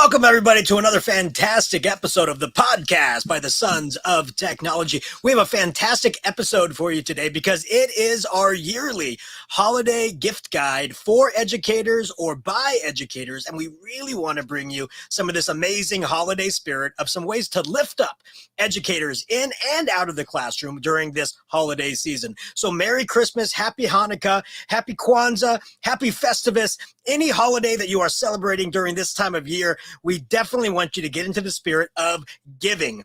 Welcome, everybody, to another fantastic episode of the podcast by the Sons of Technology. We have a fantastic episode for you today because it is our yearly holiday gift guide for educators or by educators, and we really want to bring you some of this amazing holiday spirit of some ways to lift up educators in and out of the classroom during this holiday season. So Merry Christmas, Happy Hanukkah, Happy Kwanzaa, Happy Festivus, any holiday that you are celebrating during this time of year. We definitely want you to get into the spirit of giving.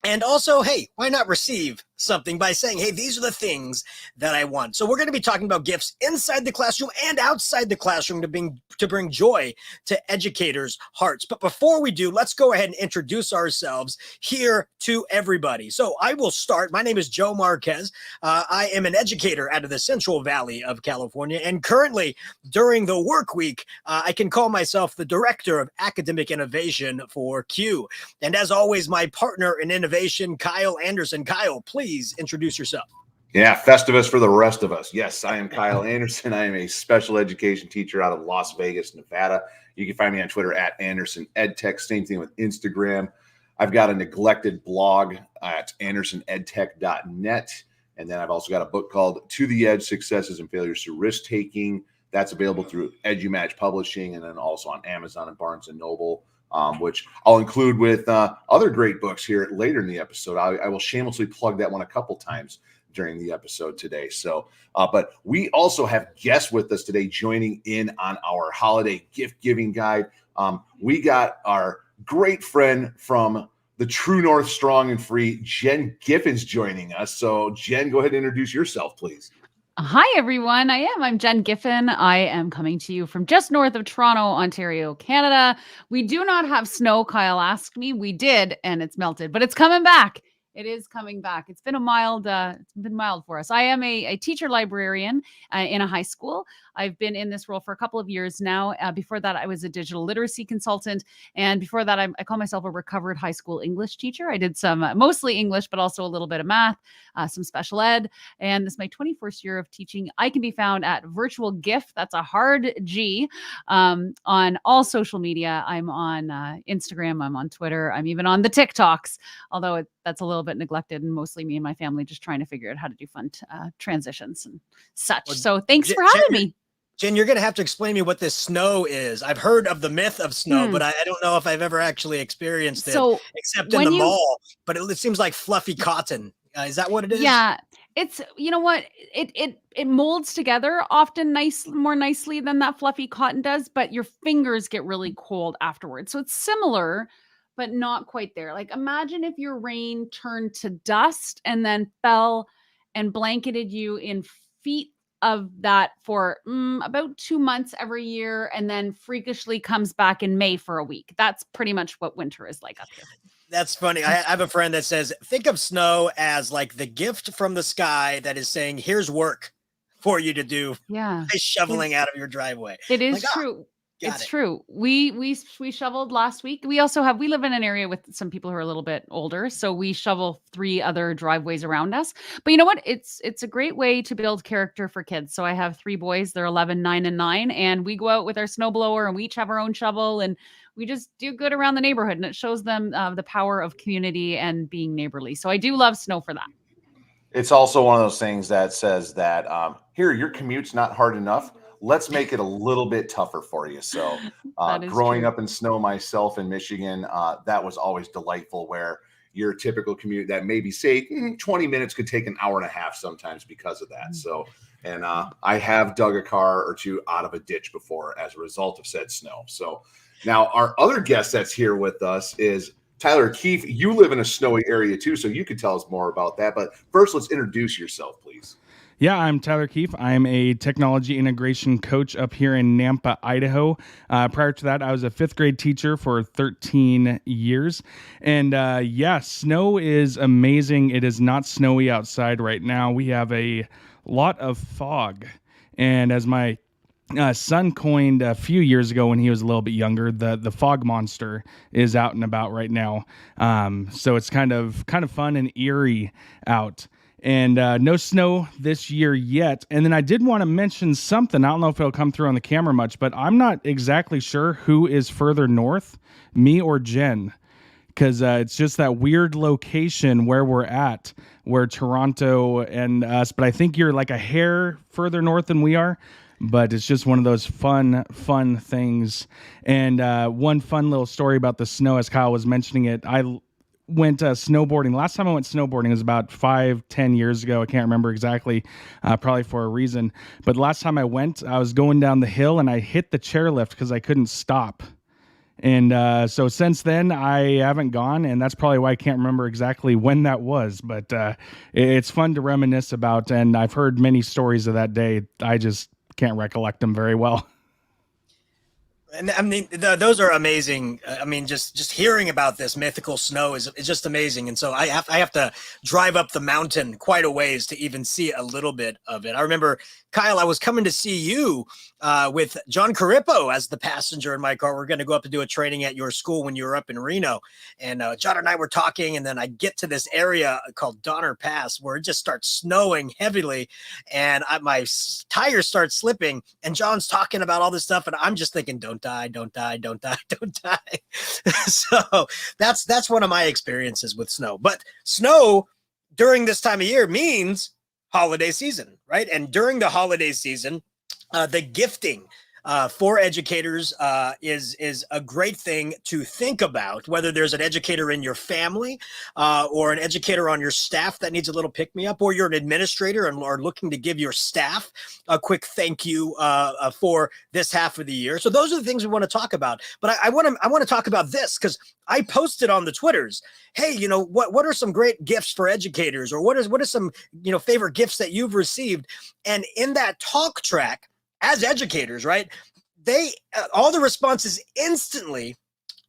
And also, hey, why not receive something by saying, hey, these are the things that I want. So we're going to be talking about gifts inside the classroom and outside the classroom to bring joy to educators' hearts. But before we do, let's go ahead and introduce ourselves here to everybody. So I will start. My name is Joe Marquez. I am an educator out of the Central Valley of California. And currently, during the work week, I can call myself the Director of Academic Innovation for CUE. And as always, my partner in innovation, Kyle Anderson. Kyle, please introduce yourself. Yeah, Festivus for the rest of us. Yes, I am Kyle Anderson. I am a special education teacher out of Las Vegas, Nevada. You can find me on Twitter at Anderson EdTech. Same thing with Instagram. I've got a neglected blog at andersonedtech.net. And then I've also got a book called To the Edge, Successes and Failures Through Risk-Taking. That's available through EduMatch Publishing and then also on Amazon and Barnes & Noble. Which I'll include with other great books here later in the episode. I will shamelessly plug that one a couple times during the episode today. So, but we also have guests with us today joining in on our holiday gift giving guide. We got our great friend from the True North Strong and Free, Jen Giffens, joining us. So, Jen, go ahead and introduce yourself, please. Hi, everyone. I'm Jen Giffen. I am coming to you from just north of Toronto, Ontario, Canada. We do not have snow. Kyle asked me. We did, and it's melted, but it's coming back. It is coming back. It's been it's been mild for us. I am a teacher librarian in a high school. I've been in this role for a couple of years now. Before that, I was a digital literacy consultant. And before that, I call myself a recovered high school English teacher. I did some mostly English, but also a little bit of math, some special ed. And this is my 21st year of teaching. I can be found at Virtual GIF. That's a hard G on all social media. I'm on Instagram. I'm on Twitter. I'm even on the TikToks, although that's a little bit neglected and mostly me and my family just trying to figure out how to do fun transitions and such. Well, so thanks for having me. Jen, you're going to have to explain me what this snow is. I've heard of the myth of snow, but I don't know if I've ever actually experienced it, except in the mall. But it seems like fluffy cotton. Is that what it is? Yeah, it's, you know what, it molds together often more nicely than that fluffy cotton does, but your fingers get really cold afterwards. So it's similar, but not quite there. Like imagine if your rain turned to dust and then fell and blanketed you in feet of that for about 2 months every year, and then freakishly comes back in May for a week. That's pretty much what winter is like up here. That's funny. I have a friend that says, think of snow as like the gift from the sky that is saying, here's work for you to do. Yeah. Shoveling out of your driveway. It is true. It's true. We shoveled last week. We live in an area with some people who are a little bit older, so we shovel 3 other driveways around us. But you know what? It's a great way to build character for kids. So I have 3 boys. They're 11, 9, and 9, and we go out with our snowblower and we each have our own shovel and we just do good around the neighborhood, and it shows them the power of community and being neighborly. So I do love snow for that. It's also one of those things that says that here, your commute's not hard enough. Let's make it a little bit tougher for you. So growing up in snow myself in Michigan, that was always delightful, where your typical commute that maybe say 20 minutes could take an hour and a half sometimes because of that. So, and I have dug a car or 2 out of a ditch before as a result of said snow. So now our other guest that's here with us is Tyler Keefe. You live in a snowy area too, so you could tell us more about that. But first, let's introduce yourself, please. Yeah, I'm Tyler Keefe. I'm a technology integration coach up here in Nampa, Idaho. Prior to that, I was a 5th grade teacher for 13 years. And snow is amazing. It is not snowy outside right now. We have a lot of fog. And as my son coined a few years ago when he was a little bit younger, the fog monster is out and about right now. So it's kind of fun and eerie out. and no snow this year yet. And then I did want to mention something. I don't know if it'll come through on the camera much, but I'm not exactly sure who is further north, me or Jen, because it's just that weird location where we're at, where Toronto and us. But I think you're like a hair further north than we are. But it's just one of those fun things. And one fun little story about the snow, as Kyle was mentioning it, I went snowboarding. Last time I went snowboarding was about 5-10 years ago. I can't remember exactly, probably for a reason. But last time I went, I was going down the hill and I hit the chairlift because I couldn't stop. And so since then, I haven't gone, and that's probably why I can't remember exactly when that was. But it's fun to reminisce about, and I've heard many stories of that day. I just can't recollect them very well. And I mean, those are amazing. I mean, just hearing about this mythical snow is just amazing. And so I have to drive up the mountain quite a ways to even see a little bit of it. I remember, Kyle, I was coming to see you with John Carippo as the passenger in my car. We're going to go up to do a training at your school when you were up in Reno. And John and I were talking, and then I get to this area called Donner Pass where it just starts snowing heavily, and my tires start slipping. And John's talking about all this stuff, and I'm just thinking, don't die, don't die, don't die, don't die. So that's one of my experiences with snow. But snow during this time of year means holiday season, right? And during the holiday season, the gifting for educators is a great thing to think about, whether there's an educator in your family or an educator on your staff that needs a little pick-me-up, or you're an administrator and are looking to give your staff a quick thank you for this half of the year. So those are the things we want to talk about. But I want to talk about this because I posted on the Twitters, hey, what are some great gifts for educators, or what is some favorite gifts that you've received? And in that talk track, as educators, right, they all the responses instantly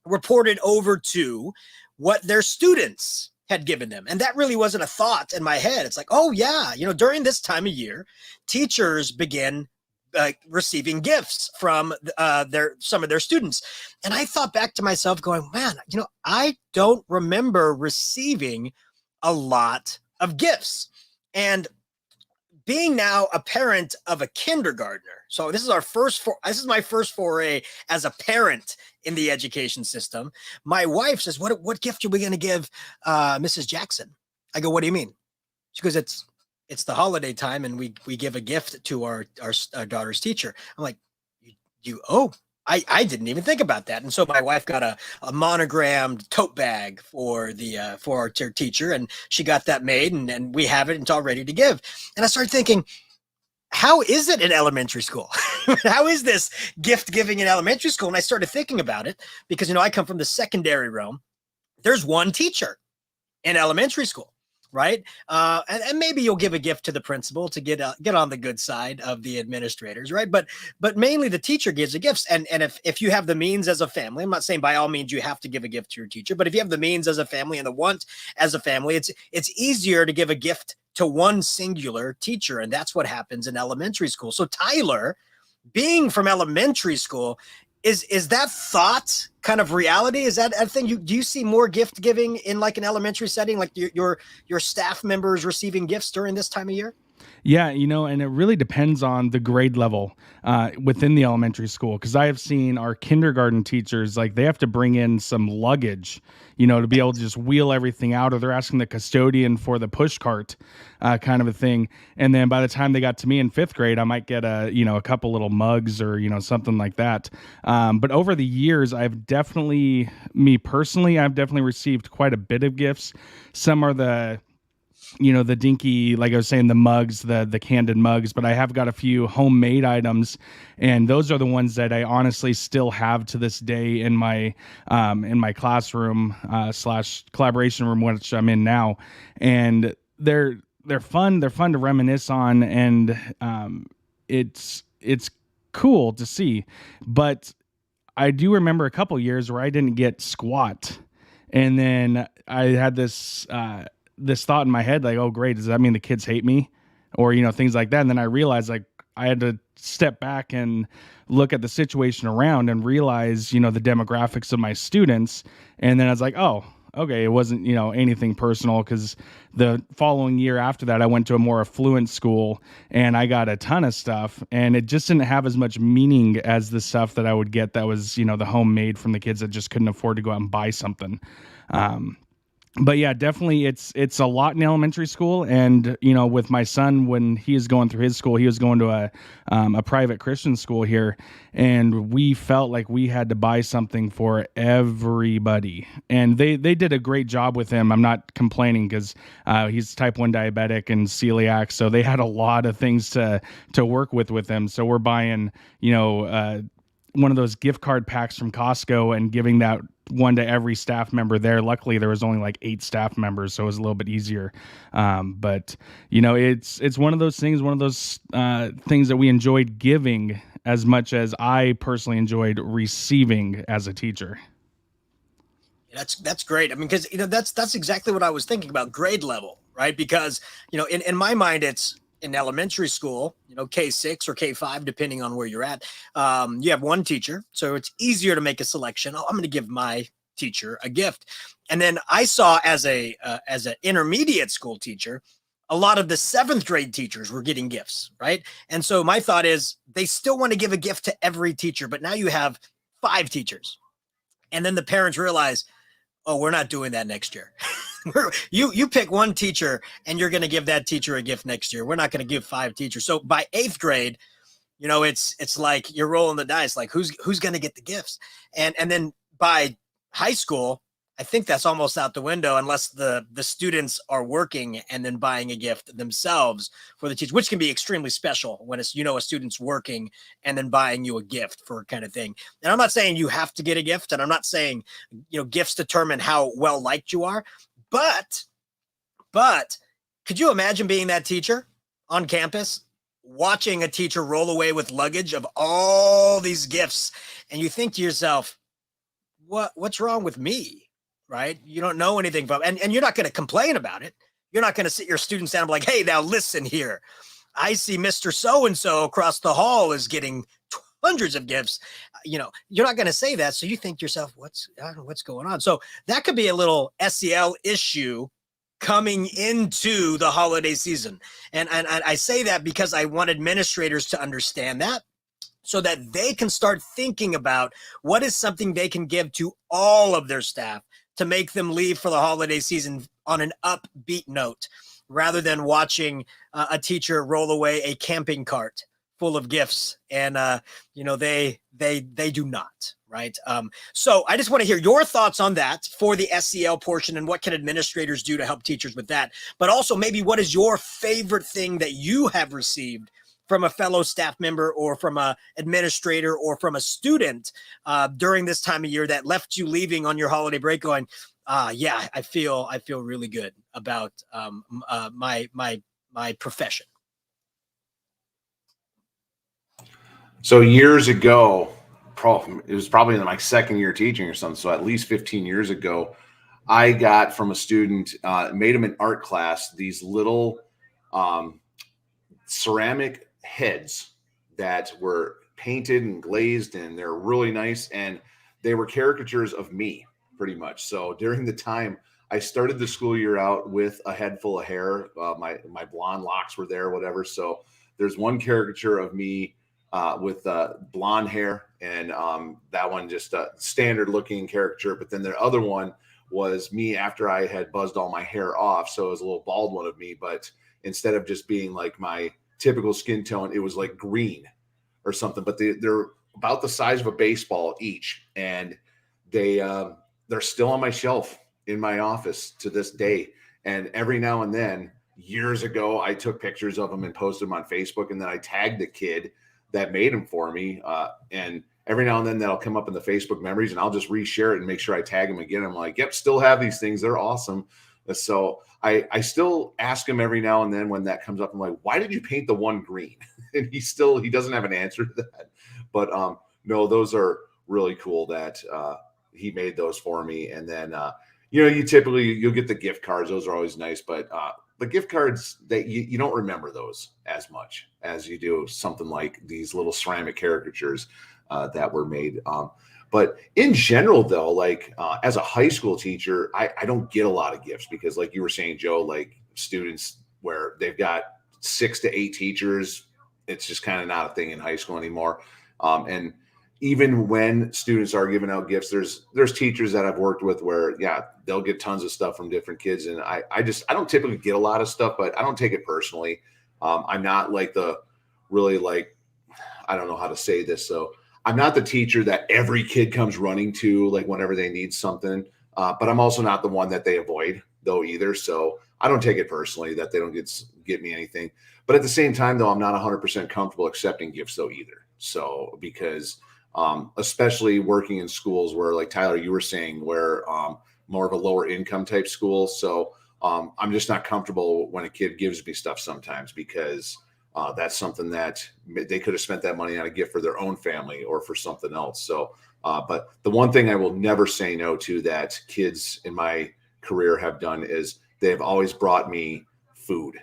reported over to what their students had given them. And that really wasn't a thought in my head. It's like, oh yeah, during this time of year, teachers begin receiving gifts from some of their students. And I thought back to myself going, man, I don't remember receiving a lot of gifts. And being now a parent of a kindergartner, so this is my first foray as a parent in the education system. My wife says, "What gift are we going to give Mrs. Jackson?" I go, "What do you mean?" She goes, "It's the holiday time, and we give a gift to our daughter's teacher." I'm like, I didn't even think about that. And so my wife got a monogrammed tote bag for our teacher, and she got that made, and we have it, and it's all ready to give. And I started thinking, how is it in elementary school? How is this gift giving in elementary school? And I started thinking about it because, I come from the secondary realm. There's one teacher in elementary school. Right. And maybe you'll give a gift to the principal to get on the good side of the administrators. Right. But mainly the teacher gives the gifts. And if you have the means as a family, I'm not saying by all means you have to give a gift to your teacher, but if you have the means as a family and the want as a family, it's easier to give a gift to one singular teacher. And that's what happens in elementary school. So Tyler, being from elementary school, is that thought kind of reality? Is that a thing? Do you see more gift giving in like an elementary setting, like your staff members receiving gifts during this time of year? Yeah, and it really depends on the grade level within the elementary school. Because I have seen our kindergarten teachers, like they have to bring in some luggage, to be able to just wheel everything out, or they're asking the custodian for the push cart kind of a thing. And then by the time they got to me in fifth grade, I might get a couple little mugs or, something like that. But over the years, I've definitely received quite a bit of gifts. Some are the dinky, like I was saying, the mugs, the candid mugs, but I have got a few homemade items, and those are the ones that I honestly still have to this day in my classroom / collaboration room, which I'm in now. And they're fun. They're fun to reminisce on. And it's cool to see, but I do remember a couple years where I didn't get squat. And then I had this thought in my head, like, oh, great, does that mean the kids hate me? Or, things like that. And then I realized, like, I had to step back and look at the situation around and realize, the demographics of my students. And then I was like, oh, okay, it wasn't, anything personal, because the following year after that, I went to a more affluent school and I got a ton of stuff, and it just didn't have as much meaning as the stuff that I would get that was, the homemade from the kids that just couldn't afford to go out and buy something. But yeah, definitely it's a lot in elementary school. And, with my son, when he is going through his school, he was going to a private Christian school here, and we felt like we had to buy something for everybody. And they did a great job with him. I'm not complaining, because he's type 1 diabetic and celiac. So they had a lot of things to work with him. So we're buying, one of those gift card packs from Costco and giving that one to every staff member there. Luckily, there was only like 8 staff members, so it was a little bit easier. But it's one of those things, things that we enjoyed giving as much as I personally enjoyed receiving as a teacher. That's great. I mean, because that's exactly what I was thinking about, grade level, right? Because in my mind, it's in elementary school, K6 or K5, depending on where you're at. You have one teacher, so it's easier to make a selection. Oh, I'm going to give my teacher a gift. And then I saw as an intermediate school teacher, a lot of the 7th grade teachers were getting gifts, right? And so my thought is they still want to give a gift to every teacher, but now you have 5 teachers. And then the parents realize, oh, we're not doing that next year. You pick one teacher and you're going to give that teacher a gift next year. We're not going to give 5 teachers. So by 8th grade, it's like you're rolling the dice, like who's going to get the gifts. And then by high school, I think that's almost out the window, unless the students are working and then buying a gift themselves for the teacher, which can be extremely special when it's, a student's working and then buying you a gift for kind of thing. And I'm not saying you have to get a gift, and I'm not saying, gifts determine how well liked you are, but could you imagine being that teacher on campus, watching a teacher roll away with luggage of all these gifts, and you think to yourself, what's wrong with me? Right? You don't know anything from, and you're not going to complain about it. You're not going to sit your students down and be like, hey, now listen here. I see Mr. So-and-so across the hall is getting hundreds of gifts. You're not going to say that. So you think to yourself, I don't know what's going on. So that could be a little SEL issue coming into the holiday season. And I say that because I want administrators to understand that, so that they can start thinking about what is something they can give to all of their staff to make them leave for the holiday season on an upbeat note, rather than watching a teacher roll away a camping cart full of gifts. And, they do not, right? So I just want to hear your thoughts on that for the SEL portion, and what can administrators do to help teachers with that? But also maybe what is your favorite thing that you have received from a fellow staff member, or from a administrator, or from a student during this time of year that left you leaving on your holiday break going, yeah, I feel really good about my profession. So years ago, it was probably in my second year teaching or something, so at least 15 years ago, I got from a student, made him an art class, these little ceramic heads that were painted and glazed, and they're really nice, and they were caricatures of me pretty much. So during the time, I started the school year out with a head full of hair. My blonde locks were there, whatever. So there's one caricature of me with blonde hair, and that one just a standard looking caricature. But then the other one was me after I had buzzed all my hair off, so it was a little bald one of me, but instead of just being like my typical skin tone, it was like green or something. But they're about the size of a baseball each, and they're still on my shelf in my office to this day. And every now and then, years ago, I took pictures of them and posted them on Facebook, and then I tagged the kid that made them for me. And every now and then that'll come up in the Facebook memories, and I'll just reshare it and make sure I tag them again. I'm like, yep, still have these things. They're awesome. So I still ask him every now and then when that comes up. I'm like, why did you paint the one green? And he doesn't have an answer to that. But no, those are really cool that he made those for me. And then, you'll get the gift cards. Those are always nice. But the gift cards, that you don't remember those as much as you do something like these little ceramic caricatures. that were made. But in general, though, like as a high school teacher, I don't get a lot of gifts because, like you were saying, Joe, like students where they've got 6 to 8 teachers, it's just kind of not a thing in high school anymore. And even when students are giving out gifts, there's teachers that I've worked with where, yeah, they'll get tons of stuff from different kids. And I don't typically get a lot of stuff, but I don't take it personally. I'm not like the really like, I don't know how to say this. So I'm not the teacher that every kid comes running to, like whenever they need something. But I'm also not the one that they avoid though either. So I don't take it personally that they don't get me anything. But at the same time, though, I'm not 100% comfortable accepting gifts though either. So because especially working in schools where, like Tyler, you were saying, where more of a lower income type school. So I'm just not comfortable when a kid gives me stuff sometimes because that's something that they could have spent that money on a gift for their own family or for something else. So, but the one thing I will never say no to that kids in my career have done is they've always brought me food.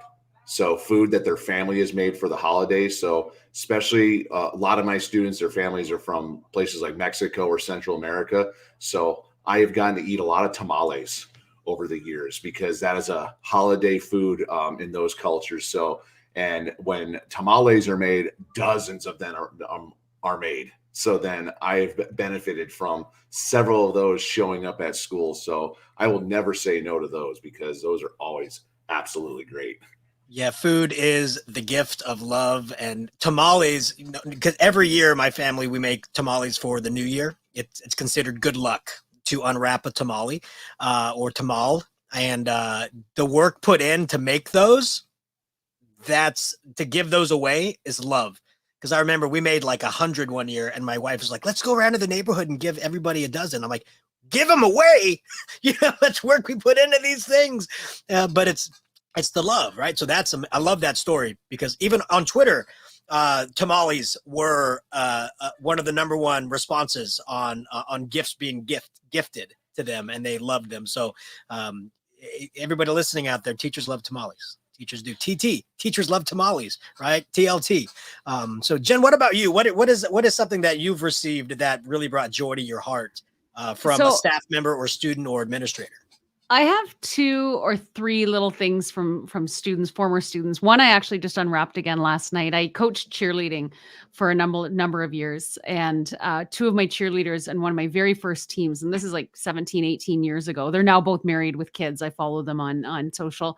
So food that their family has made for the holidays. So especially a lot of my students, their families are from places like Mexico or Central America. So I have gotten to eat a lot of tamales over the years because that is a holiday food in those cultures. So, and when tamales are made, dozens of them are made. So then I've benefited from several of those showing up at school. So I will never say no to those because those are always absolutely great. Yeah, food is the gift of love, and tamales, because every year my family, we make tamales for the new year. It's considered good luck to unwrap a tamale or tamal, and the work put in to make those, that's to give those away is love. Because I remember we made like 100 one year, and my wife was like, let's go around to the neighborhood and give everybody a dozen. I'm like, give them away. You know, much work we put into these things. But it's the love, right? So I love that story because even on Twitter, tamales were one of the number one responses on gifts being gifted to them, and they loved them. So everybody listening out there, teachers love tamales. Teachers do. Teachers love tamales, right? TLT. So Jen, what about you? What is something that you've received that really brought joy to your heart from a staff member or student or administrator? I have 2 or 3 little things from students, former students. One I actually just unwrapped again last night. I coached cheerleading for a number of years, and 2 of my cheerleaders and one of my very first teams, and this is like 17, 18 years ago. They're now both married with kids. I follow them on social.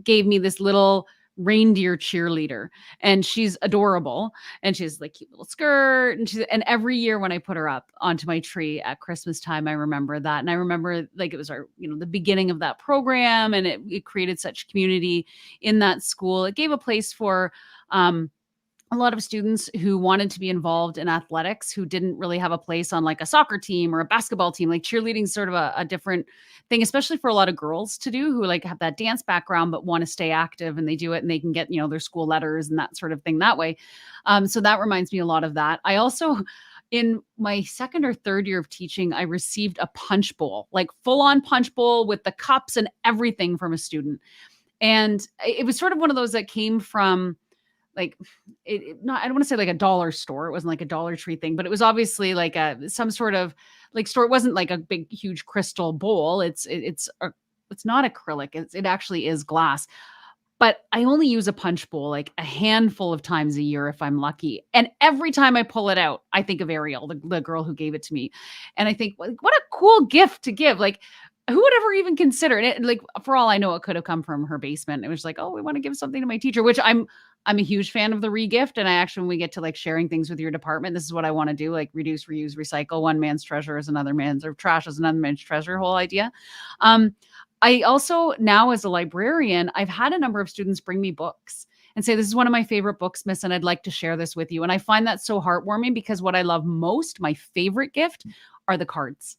Gave me this little reindeer cheerleader, and she's adorable, and she's like cute little skirt, and every year when I put her up onto my tree at Christmas time, I remember that. And I remember like it was our, the beginning of that program, and it created such community in that school. It gave a place for a lot of students who wanted to be involved in athletics, who didn't really have a place on like a soccer team or a basketball team. Like cheerleading is sort of a different thing, especially for a lot of girls to do who like have that dance background, but want to stay active, and they do it and they can get, their school letters and that sort of thing that way. So that reminds me a lot of that. I also, in my second or third year of teaching, I received a punch bowl, like full on punch bowl with the cups and everything from a student. And it was sort of one of those that came from like I don't want to say like a dollar store. It wasn't like a Dollar Tree thing, but it was obviously like some sort of like store. It wasn't like a big, huge crystal bowl. It's not acrylic. It actually is glass, but I only use a punch bowl like a handful of times a year if I'm lucky. And every time I pull it out, I think of Ariel, the girl who gave it to me. And I think, what a cool gift to give. Like, who would ever even consider it? Like, for all I know, it could have come from her basement. It was like, oh, we want to give something to my teacher, which I'm a huge fan of the regift. And I actually, when we get to like sharing things with your department, this is what I want to do, like reduce, reuse, recycle. One man's treasure is another man's, or trash is another man's treasure, whole idea. I also, now as a librarian, I've had a number of students bring me books and say, this is one of my favorite books, Miss, and I'd like to share this with you. And I find that so heartwarming because what I love most, my favorite gift, are the cards.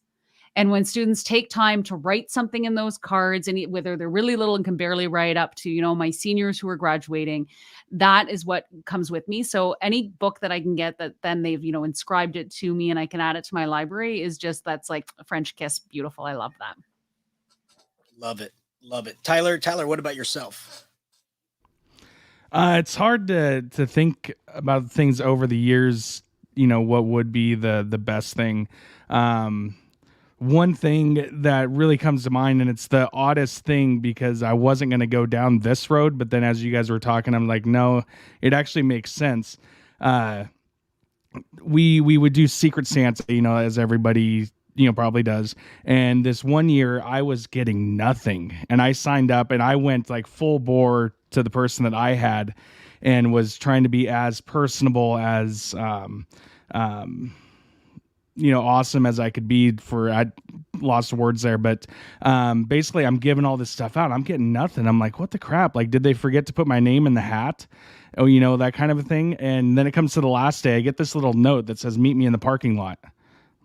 And when students take time to write something in those cards, and whether they're really little and can barely write, up to, my seniors who are graduating, that is what comes with me. So any book that I can get that then they've, inscribed it to me and I can add it to my library is just, that's like a French kiss. Beautiful. I love that. Love it. Love it. Tyler, what about yourself? It's hard to think about things over the years what would be the best thing. One thing that really comes to mind, and it's the oddest thing because I wasn't going to go down this road, but then as you guys were talking, I'm like, no, it actually makes sense. We would do Secret Santa, as everybody probably does. And this one year I was getting nothing, and I signed up and I went like full bore to the person that I had and was trying to be as personable as awesome as I could be. I lost words there, but basically I'm giving all this stuff out. I'm getting nothing. I'm like, what the crap? Like, did they forget to put my name in the hat? Oh, that kind of a thing. And then it comes to the last day, I get this little note that says, meet me in the parking lot. I'm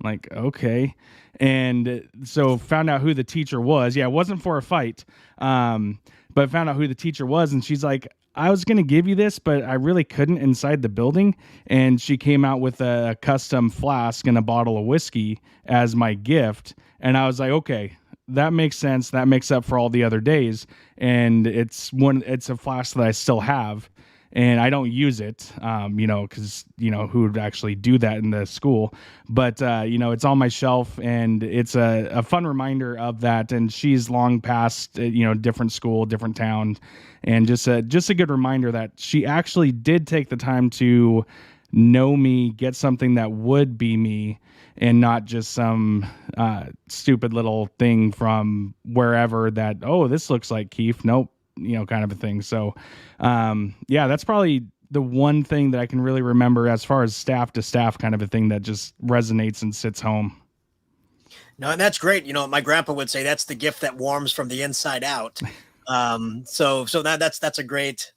like, okay. And so found out who the teacher was. Yeah, it wasn't for a fight. But found out who the teacher was. And she's like, I was going to give you this, but I really couldn't inside the building. And she came out with a custom flask and a bottle of whiskey as my gift. And I was like, okay, that makes sense. That makes up for all the other days. And it's a flask that I still have. And I don't use it, because, who would actually do that in the school. But, it's on my shelf, and it's a fun reminder of that. And she's long past, different school, different town. And just a good reminder that she actually did take the time to know me, get something that would be me, and not just some stupid little thing from wherever that, oh, this looks like Keith. Nope. Kind of a thing. So, that's probably the one thing that I can really remember as far as staff to staff kind of a thing that just resonates and sits home. No, and that's great. My grandpa would say that's the gift that warms from the inside out. So that's a great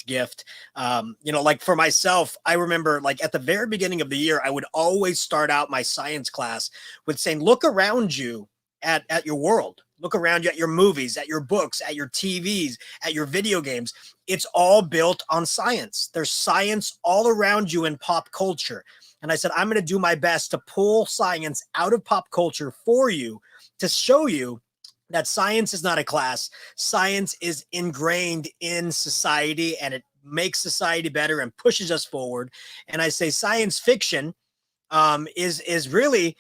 gift. Like for myself, I remember like at the very beginning of the year, I would always start out my science class with saying, look around you at your world. Look around you at your movies, at your books, at your TVs, at your video games. It's all built on science. There's science all around you in pop culture. And I said, I'm going to do my best to pull science out of pop culture for you to show you that science is not a class. Science is ingrained in society, and it makes society better and pushes us forward. And I say science fiction is really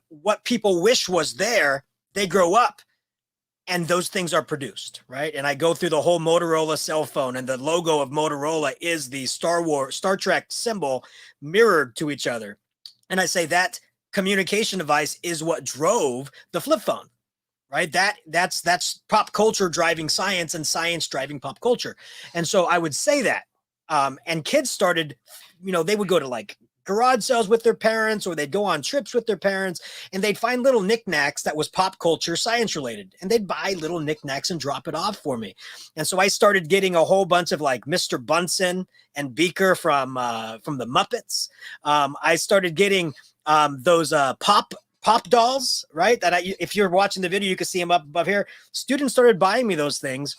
what people wish was there. They grow up and those things are produced, right? And I go through the whole Motorola cell phone, and the logo of Motorola is the Star Trek symbol mirrored to each other. And I say that communication device is what drove the flip phone, right? That's pop culture driving science, and science driving pop culture. And so I would say that, and kids started, they would go to like garage sales with their parents, or they'd go on trips with their parents, and they'd find little knickknacks that was pop culture science related, and they'd buy little knickknacks and drop it off for me. And so I started getting a whole bunch of like Mr. Bunsen and Beaker from the Muppets. I started getting those pop dolls, right? If you're watching the video, you can see them up above here. Students started buying me those things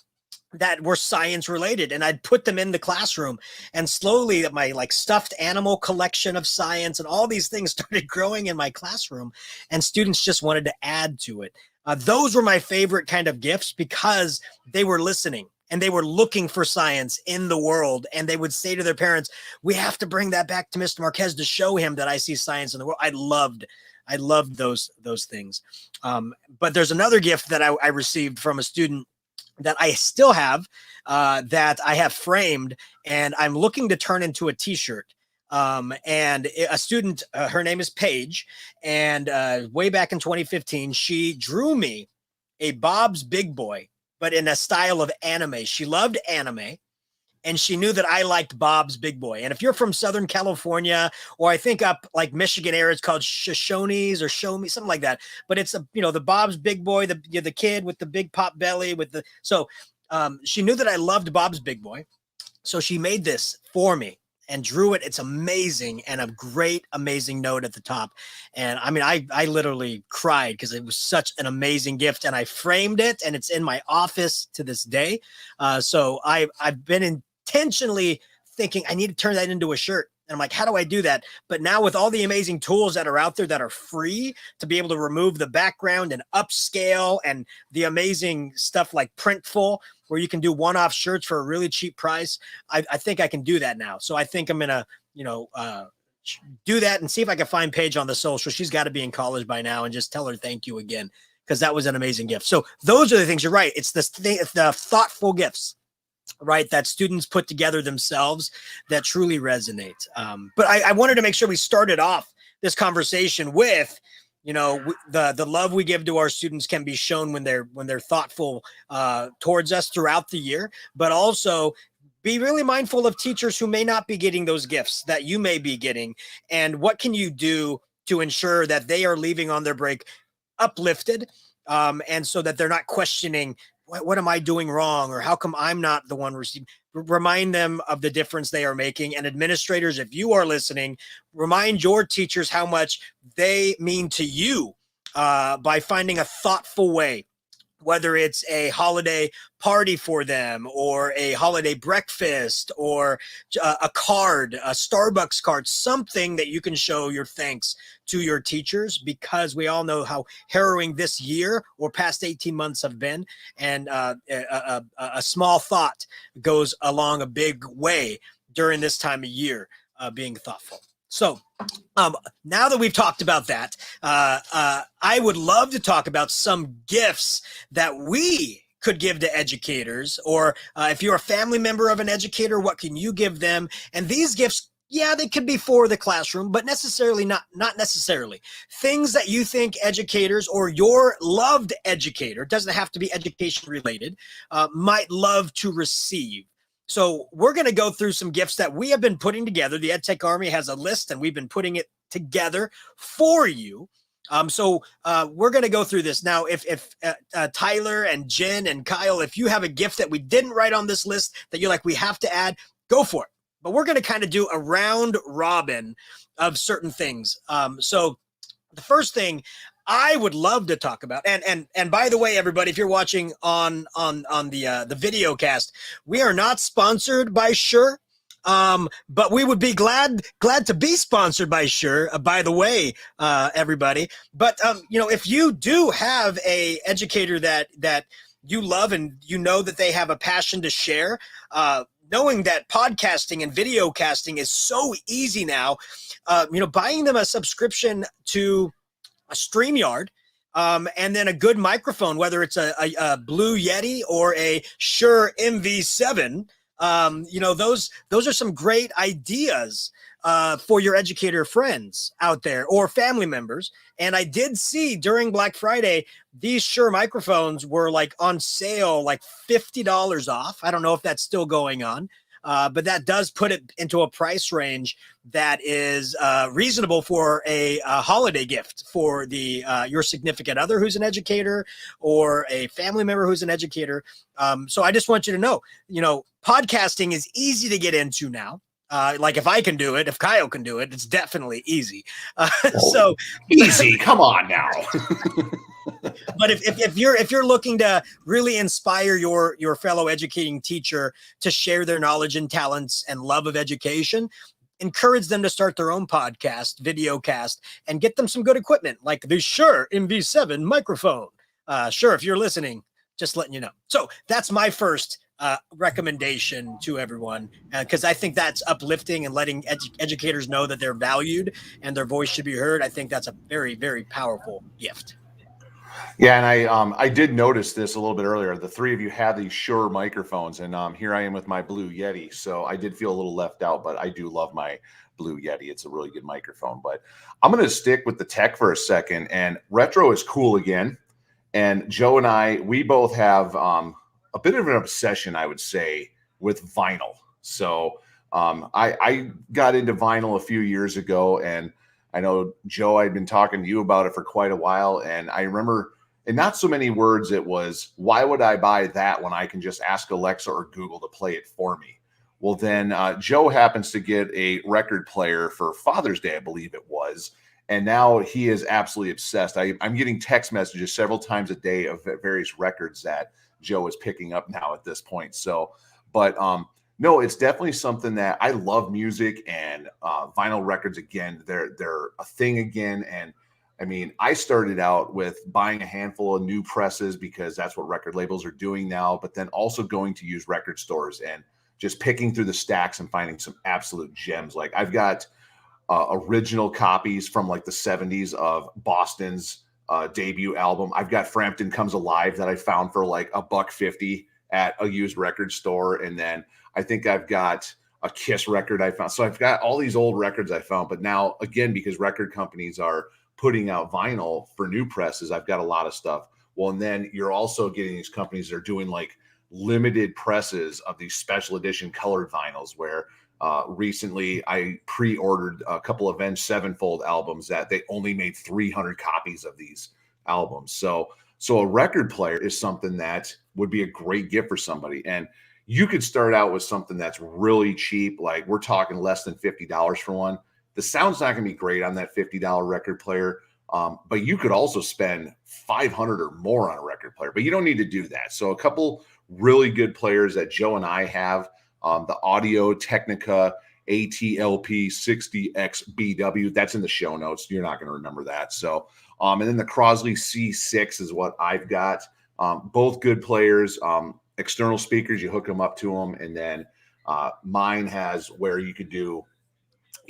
that were science related, and I'd put them in the classroom, and slowly my like stuffed animal collection of science and all these things started growing in my classroom, and students just wanted to add to it. Those were my favorite kind of gifts because they were listening and they were looking for science in the world, and they would say to their parents, we have to bring that back to Mr. Marquez to show him that I see science in the world. I loved those things. But there's another gift that I received from a student that I still have, that I have framed, and I'm looking to turn into a t-shirt. And a student, her name is Paige, and way back in 2015, she drew me a Bob's Big Boy, but in a style of anime. She loved anime, and she knew that I liked Bob's Big Boy. And if you're from Southern California, or I think up like Michigan area, it's called Shoshones or Show Me, something like that. But it's the Bob's Big Boy, the kid with the big pop belly she knew that I loved Bob's Big Boy. So she made this for me and drew it. It's amazing, and a great, amazing note at the top. And I mean, I literally cried because it was such an amazing gift, and I framed it, and it's in my office to this day. So I've been intentionally thinking I need to turn that into a shirt. And I'm like, how do I do that? But now with all the amazing tools that are out there that are free to be able to remove the background and upscale, and the amazing stuff like Printful, where you can do one-off shirts for a really cheap price, I think I can do that now. So I think I'm going to, do that and see if I can find Paige on the social. She's got to be in college by now, and just tell her thank you again, because that was an amazing gift. So those are the things. You're right. It's the thoughtful gifts, right, that students put together themselves that truly resonate. But I wanted to make sure we started off this conversation with, the love we give to our students can be shown when they're thoughtful towards us throughout the year, but also be really mindful of teachers who may not be getting those gifts that you may be getting. And what can you do to ensure that they are leaving on their break uplifted, and so that they're not questioning, what am I doing wrong? Or how come I'm not the one receiving? Remind them of the difference they are making. And administrators, if you are listening, remind your teachers how much they mean to you by finding a thoughtful way, whether it's a holiday party for them, or a holiday breakfast, or a card, a Starbucks card, something that you can show your thanks to your teachers, because we all know how harrowing this year or past 18 months have been. And a small thought goes along a big way during this time of year, being thoughtful. So now that we've talked about that, I would love to talk about some gifts that we could give to educators, or if you're a family member of an educator, what can you give them? And these gifts, yeah, they could be for the classroom, but not necessarily. Things that you think educators or your loved educator, doesn't have to be education related, might love to receive. So we're going to go through some gifts that we have been putting together. The EdTech Army has a list, and we've been putting it together for you. So we're going to go through this. Now, if Tyler and Jen and Kyle, if you have a gift that we didn't write on this list that you're like, we have to add, go for it. But we're going to kind of do a round robin of certain things. So the first thing I would love to talk about, and by the way, everybody, if you're watching on the video cast, we are not sponsored by Shure, but we would be glad to be sponsored by Shure. By the way, everybody, but if you do have a educator that you love, and that they have a passion to share, knowing that podcasting and video casting is so easy now, buying them a subscription to a StreamYard, and then a good microphone, whether it's a Blue Yeti or a Shure MV7, those are some great ideas for your educator friends out there or family members. And I did see during Black Friday, these Shure microphones were like on sale, like $50 off. I don't know if that's still going on. But that does put it into a price range that is reasonable for a holiday gift for your significant other who's an educator, or a family member who's an educator. So I just want you to know, podcasting is easy to get into now. Like if I can do it, if Kyle can do it, it's definitely easy. So easy, come on now. But if you're looking to really inspire your fellow educating teacher to share their knowledge and talents and love of education, encourage them to start their own podcast, video cast, and get them some good equipment like the Shure MV7 microphone. Sure, if you're listening, just letting you know. So that's my first recommendation to everyone, because I think that's uplifting and letting educators know that they're valued and their voice should be heard. I think that's a very, very powerful gift. Yeah, and I did notice this a little bit earlier. The three of you had these Shure microphones, and here I am with my Blue Yeti. So I did feel a little left out, but I do love my Blue Yeti. It's a really good microphone. But I'm going to stick with the tech for a second. And retro is cool again. And Joe and I, we both have a bit of an obsession, I would say, with vinyl. So I got into vinyl a few years ago, and I know, Joe, I'd been talking to you about it for quite a while. And I remember, in not so many words, it was, why would I buy that when I can just ask Alexa or Google to play it for me? Well, then Joe happens to get a record player for Father's Day, I believe it was. And now he is absolutely obsessed. I'm getting text messages several times a day of various records that Joe is picking up now at this point. So, but no, it's definitely something that I love. Music and vinyl records again. They're a thing again. And I mean, I started out with buying a handful of new presses because that's what record labels are doing now. But then also going to use record stores and just picking through the stacks and finding some absolute gems. Like I've got original copies from like the 70s of Boston's debut album. I've got Frampton Comes Alive that I found for like $1.50 at a used record store. And then I think I've got a Kiss record I found. So I've got all these old records I found, but now again, because record companies are putting out vinyl for new presses, I've got a lot of stuff. Well, and then you're also getting these companies that are doing like limited presses of these special edition colored vinyls where recently I pre-ordered a couple of Avenged Sevenfold albums that they only made 300 copies of these albums. So a record player is something that would be a great gift for somebody. And you could start out with something that's really cheap. Like we're talking less than $50 for one. The sound's not going to be great on that $50 record player. But you could also spend $500 or more on a record player, but you don't need to do that. So a couple really good players that Joe and I have, the Audio Technica ATLP 60XBW, that's in the show notes. You're not going to remember that. So, and then the Crosley C6 is what I've got. Both good players, external speakers, you hook them up to them. And then mine has where you could do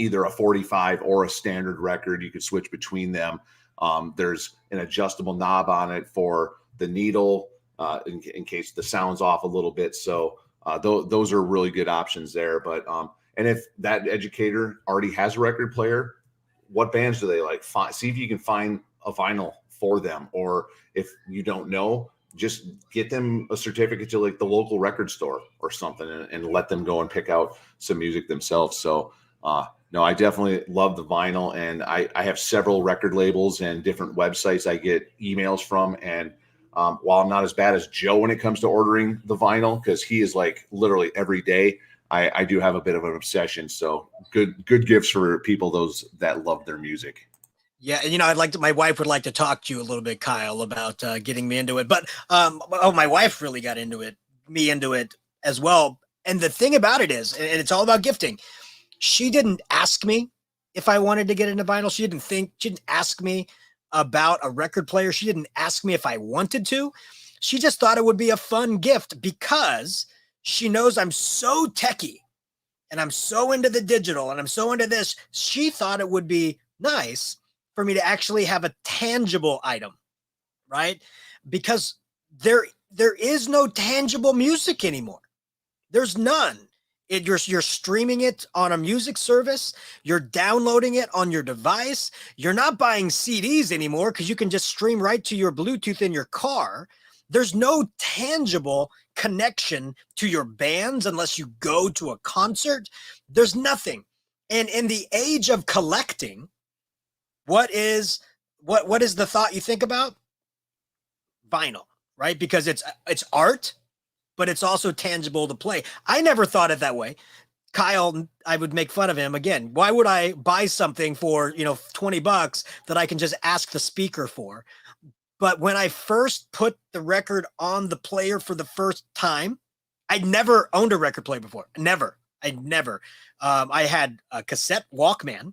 either a 45 or a standard record. You could switch between them. There's an adjustable knob on it for the needle in case the sound's off a little bit. So those are really good options there. But and if that educator already has a record player, what bands do they like? See if you can find a vinyl for them. Or if you don't know, just get them a certificate to like the local record store or something and let them go and pick out some music themselves. So no, I definitely love the vinyl, and I have several record labels and different websites I get emails from. And while I'm not as bad as Joe when it comes to ordering the vinyl, because he is like literally every day, I do have a bit of an obsession. So good gifts for people, those that love their music. Yeah, and my wife would like to talk to you a little bit, Kyle, about getting me into it. But my wife really got me into it as well. And the thing about it is, and it's all about gifting. She didn't ask me if I wanted to get into vinyl. She didn't ask me about a record player. She didn't ask me if I wanted to. She just thought it would be a fun gift because she knows I'm so techie and I'm so into the digital and I'm so into this. She thought it would be nice for me to actually have a tangible item, right? Because there is no tangible music anymore. There's none. You're streaming it on a music service. You're downloading it on your device. You're not buying CDs anymore because you can just stream right to your Bluetooth in your car. There's no tangible connection to your bands unless you go to a concert. There's nothing. And in the age of collecting, what is the thought you think about? Vinyl, right? Because it's art, but it's also tangible to play. I never thought it that way. Kyle, I would make fun of him again. Why would I buy something for, $20 that I can just ask the speaker for? But when I first put the record on the player for the first time, I'd never owned a record player before. Never. I had a cassette Walkman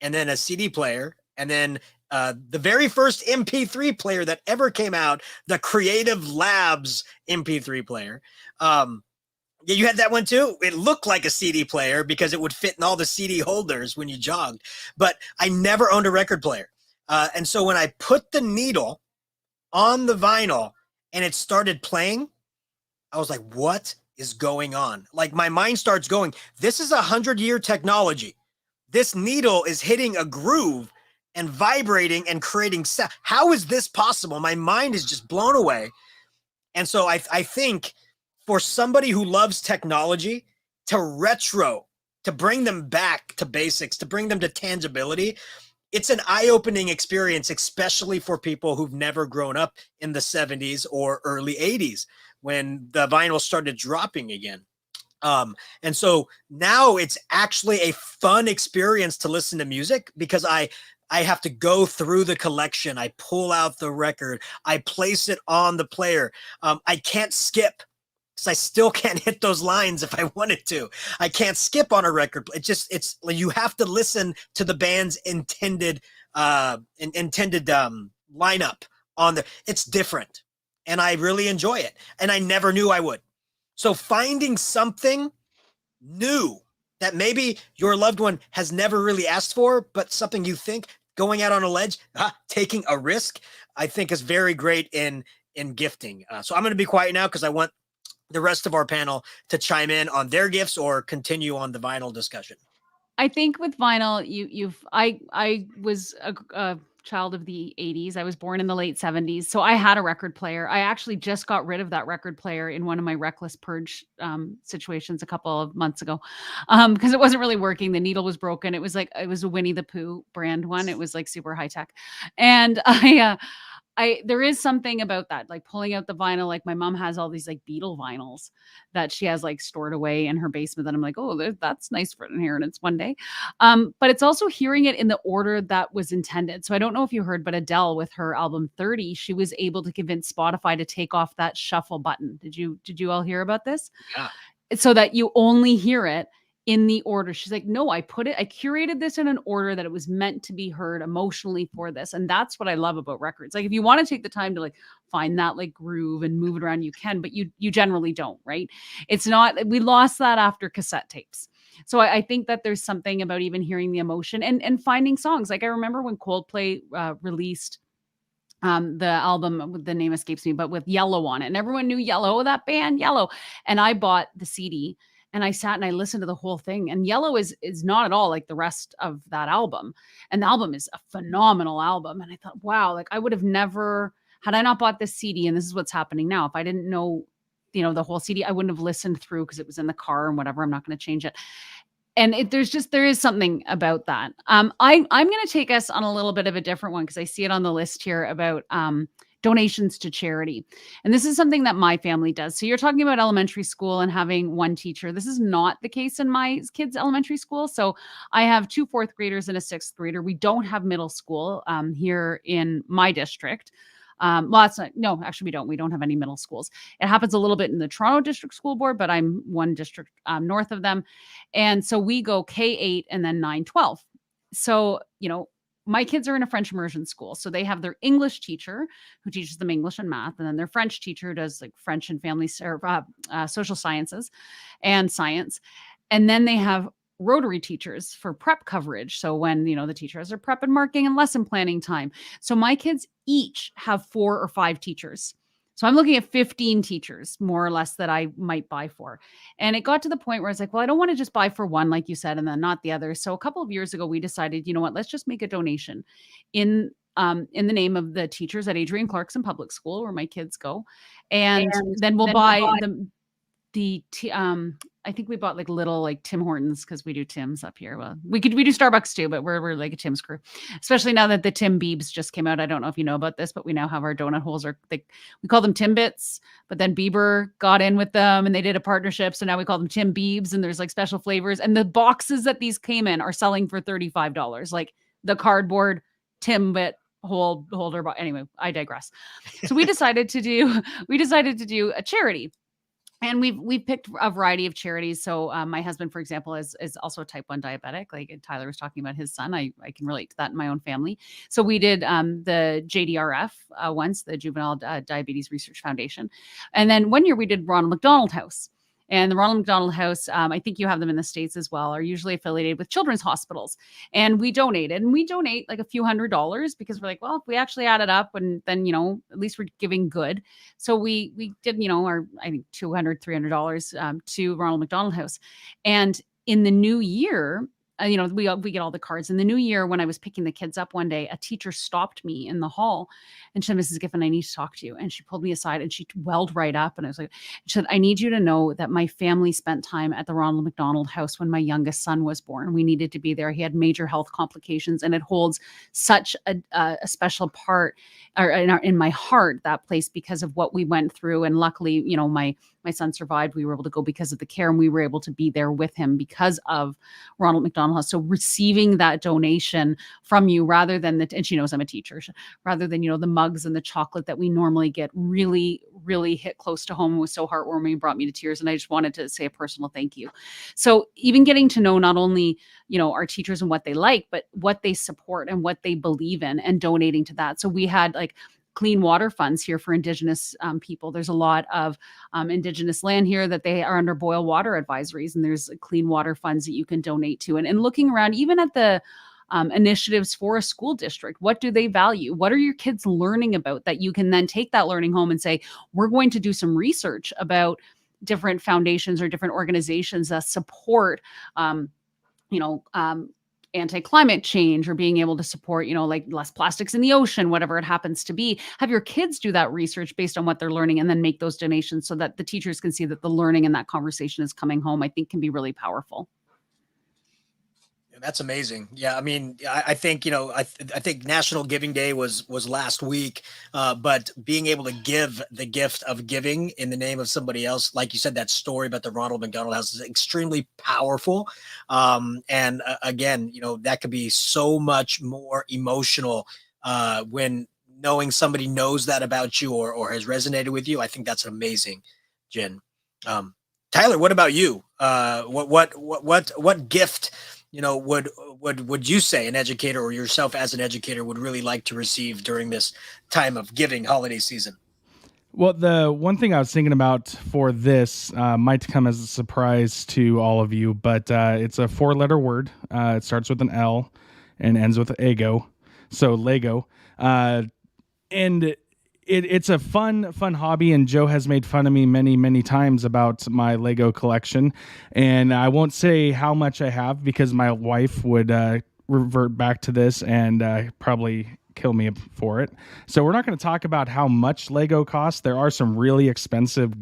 and then a CD player and then the very first MP3 player that ever came out, the Creative Labs MP3 player. Yeah, you had that one too? It looked like a CD player because it would fit in all the CD holders when you jogged. But I never owned a record player. And so when I put the needle on the vinyl and it started playing, I was like, what is going on? Like my mind starts going, this is 100-year technology. This needle is hitting a groove and vibrating and creating sound. How is this possible? My mind is just blown away. And so I think for somebody who loves technology to bring them back to basics, to bring them to tangibility, it's an eye-opening experience, especially for people who've never grown up in the 70s or early 80s when the vinyl started dropping again. And so now it's actually a fun experience to listen to music because I have to go through the collection. I pull out the record. I place it on the player. I can't skip because I still can't hit those lines if I wanted to. I can't skip on a record. It's you have to listen to the band's intended lineup on the. It's different, and I really enjoy it. And I never knew I would. So finding something new that maybe your loved one has never really asked for, but something you think going out on a ledge, taking a risk, I think is very great in gifting. So I'm going to be quiet now because I want the rest of our panel to chime in on their gifts or continue on the vinyl discussion. I think with vinyl, I was a child of the 80s. I was born in the late 70s. So I had a record player. I actually just got rid of that record player in one of my reckless purge situations a couple of months ago because it wasn't really working. The needle was broken. It was a Winnie the Pooh brand one. It was like super high tech. And there is something about that, like pulling out the vinyl. Like my mom has all these like Beatle vinyls that she has like stored away in her basement. That I'm like, oh, that's nice for an inheritance one day. But it's also hearing it in the order that was intended. So I don't know if you heard, but Adele with her album 30, she was able to convince Spotify to take off that shuffle button. Did you all hear about this? Yeah. So that you only hear it in the order. She's like, no, I curated this in an order that it was meant to be heard emotionally for this. And that's what I love about records. Like if you want to take the time to like find that like groove and move it around, you can, but you generally don't, right? It's not, we lost that after cassette tapes. So I think that there's something about even hearing the emotion and finding songs. Like I remember when Coldplay released the album, the name escapes me, but with Yellow on it. And everyone knew Yellow, that band Yellow. And I bought the CD and I sat and I listened to the whole thing. And Yellow is not at all like the rest of that album. And the album is a phenomenal album. And I thought, wow, like I would have never, had I not bought this CD, and this is what's happening now. If I didn't know, the whole CD, I wouldn't have listened through because it was in the car and whatever. I'm not going to change it. And there is something about that. I'm going to take us on a little bit of a different one because I see it on the list here about donations to charity. And this is something that my family does. So you're talking about elementary school and having one teacher. This is not the case in my kids' elementary school. So I have 2 fourth graders and a 6th grader. We don't have middle school here in my district. Actually, we don't. We don't have any middle schools. It happens a little bit in the Toronto District School Board, but I'm one district north of them. And so we go K-8 and then 9-12. So, my kids are in a French immersion school. So they have their English teacher who teaches them English and math. And then their French teacher does like French and family social sciences and science. And then they have Rotary teachers for prep coverage. So when, the teacher has their prep and marking and lesson planning time. So my kids each have 4 or 5 teachers. So I'm looking at 15 teachers, more or less, that I might buy for. And it got to the point where I was like, well, I don't want to just buy for one, like you said, and then not the other. So a couple of years ago, we decided, you know what, let's just make a donation in the name of the teachers at Adrian Clarkson Public School, where my kids go. And then we'll buy I think we bought like little like Tim Hortons because we do Tim's up here. Well, we do Starbucks too, but we're like a Tim's crew, especially now that the Tim Biebs just came out. I don't know if you know about this, but we now have our donut holes we call them Timbits, but then Bieber got in with them and they did a partnership. So now we call them Tim Biebs and there's like special flavors. And the boxes that these came in are selling for $35, like the cardboard Timbit holder. But anyway, I digress. So we decided to do a charity. And we've picked a variety of charities. So my husband, for example, is also a type 1 diabetic. Like Tyler was talking about his son. I can relate to that in my own family. So we did the JDRF once, the Juvenile Diabetes Research Foundation. And then one year we did Ronald McDonald House. And the Ronald McDonald House, I think you have them in the States as well, are usually affiliated with children's hospitals. And we donate like a few $100s because we're like, well, if we actually add it up and then, at least we're giving good. So we did, our, I think $200, $300 to Ronald McDonald House. And in the new year, we get all the cards. In the new year, when I was picking the kids up one day, a teacher stopped me in the hall and she said, Mrs. Giffen, I need to talk to you. And she pulled me aside and she welled right up. And I was like, she said, I need you to know that my family spent time at the Ronald McDonald House when my youngest son was born. We needed to be there. He had major health complications and it holds such a special part in my heart, that place, because of what we went through. And luckily, my son survived. We were able to go because of the care and we were able to be there with him because of Ronald McDonald House. So receiving that donation from you rather than and she knows I'm a teacher, rather than, the mugs and the chocolate that we normally get really, really hit close to home. It was so heartwarming, brought me to tears. And I just wanted to say a personal thank you. So even getting to know not only, our teachers and what they like, but what they support and what they believe in and donating to that. So we had like clean water funds here for Indigenous people. There's a lot of Indigenous land here that they are under boil water advisories, and there's clean water funds that you can donate to. And looking around, even at the initiatives for a school district, what do they value? What are your kids learning about that you can then take that learning home and say, we're going to do some research about different foundations or different organizations that support, anti-climate change, or being able to support, like less plastics in the ocean, whatever it happens to be. Have your kids do that research based on what they're learning and then make those donations so that the teachers can see that the learning and that conversation is coming home, I think can be really powerful. That's amazing. Yeah, I mean, I think I think National Giving Day was last week, but being able to give the gift of giving in the name of somebody else, like you said, that story about the Ronald McDonald House is extremely powerful. And again, that could be so much more emotional when knowing somebody knows that about you or has resonated with you. I think that's amazing, Jen. Tyler, what about you? What gift? Would you say an educator or yourself as an educator would really like to receive during this time of giving holiday season? Well, the one thing I was thinking about for this might come as a surprise to all of you, but it's a 4-letter word. It starts with an L and ends with ego. So Lego. And it's a fun hobby, and Joe has made fun of me many, many times about my Lego collection. And I won't say how much I have because my wife would revert back to this and probably kill me for it. So we're not going to talk about how much Lego costs. There are some really expensive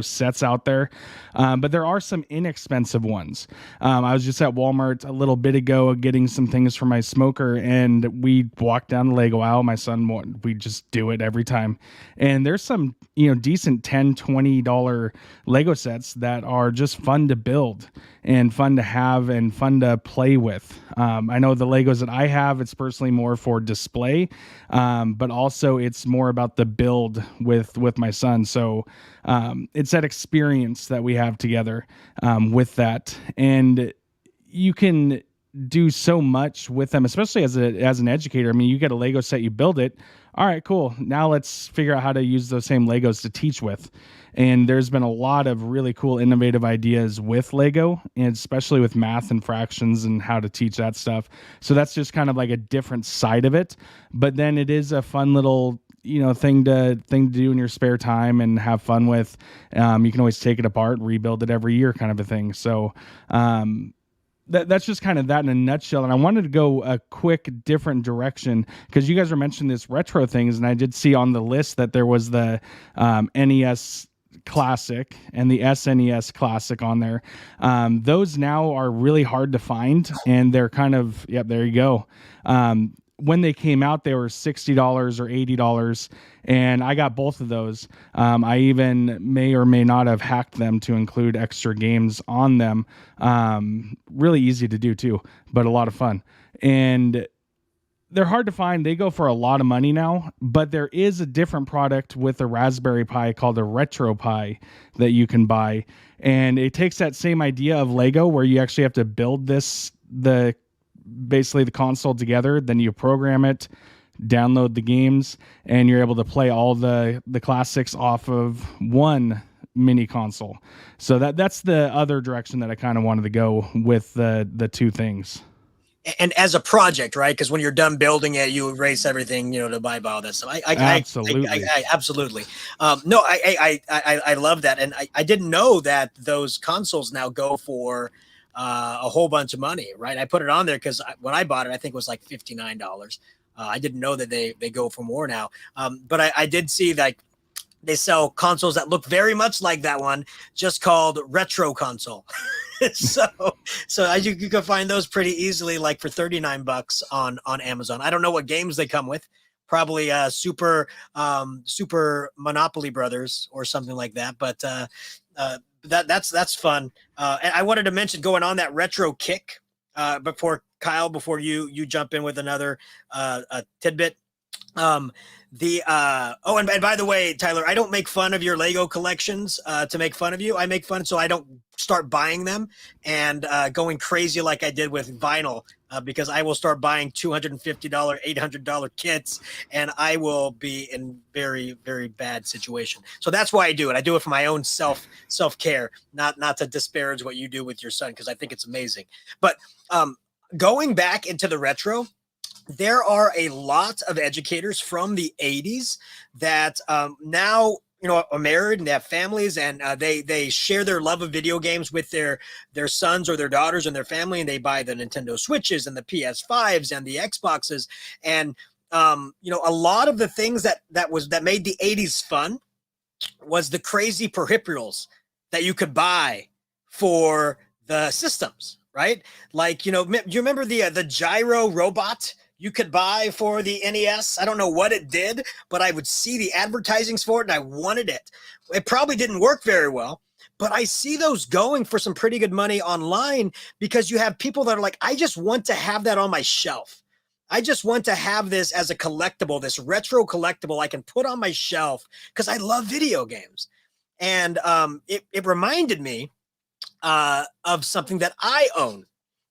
sets out there, but there are some inexpensive ones. I was just at Walmart a little bit ago getting some things for my smoker, and we walked down the Lego aisle. My son, we just do it every time. And there's some, decent $10, $20 Lego sets that are just fun to build and fun to have and fun to play with. I know the Legos that I have, it's personally more for display, but also it's more about the build with my son. So it's that experience that we have together with that. And you can do so much with them, especially as an educator. I mean, you get a Lego set, you build it. All right, cool. Now let's figure out how to use those same Legos to teach with. And there's been a lot of really cool, innovative ideas with Lego, and especially with math and fractions and how to teach that stuff. So that's just kind of like a different side of it. But then it is a fun little thing to do in your spare time and have fun with. You can always take it apart and rebuild it every year, kind of a thing. So that's just kind of that in a nutshell. And I wanted to go a quick different direction because you guys were mentioning this retro things, and I did see on the list that there was the NES Classic and the SNES Classic on there. Those now are really hard to find, and they're kind of, there you go. When they came out, they were $60 or $80, and I got both of those. I even may or may not have hacked them to include extra games on them. Really easy to do too, but a lot of fun. And they're hard to find. They go for a lot of money now, but there is a different product with a Raspberry Pi called a RetroPie that you can buy. And it takes that same idea of Lego where you actually have to build basically the console together, then you program it, download the games, and you're able to play all the classics off of one mini console. So that's the other direction that I kind of wanted to go with the two things. And as a project, right? Because when you're done building it, you erase everything, to buy all that stuff. Absolutely. I absolutely. No, I love that, and I didn't know that those consoles now go for a whole bunch of money, right? I put it on there because when I bought it, I think it was like $59. I didn't know that they go for more now. But I did see like they sell consoles that look very much like that one, just called retro console. so you can find those pretty easily, like for $39 on Amazon. I don't know what games they come with. Probably Super Monopoly Brothers or something like that. But that's fun. And I wanted to mention, going on that retro kick, before you jump in with another tidbit. And by the way, Tyler, I don't make fun of your Lego collections to make fun of you. I make fun so I don't start buying them and going crazy like I did with vinyl because I will start buying $250, $800 kits, and I will be in very, very bad situation. So that's why I do it. I do it for my own self-care, not to disparage what you do with your son, because I think it's amazing. But going back into the retro, there are a lot of educators from the 80s that now are married and they have families, and they share their love of video games with their sons or their daughters and their family, and they buy the Nintendo Switches and the PS5s and the Xboxes, and a lot of the things that made the 80s fun was the crazy peripherals that you could buy for the systems, right? Like, do you remember the gyro robot you could buy for the NES? I don't know what it did, but I would see the advertisings for it and I wanted it. It probably didn't work very well, but I see those going for some pretty good money online, because you have people that are like, I just want to have that on my shelf. I just want to have this as a collectible, this retro collectible I can put on my shelf because I love video games. And it reminded me of something that I own.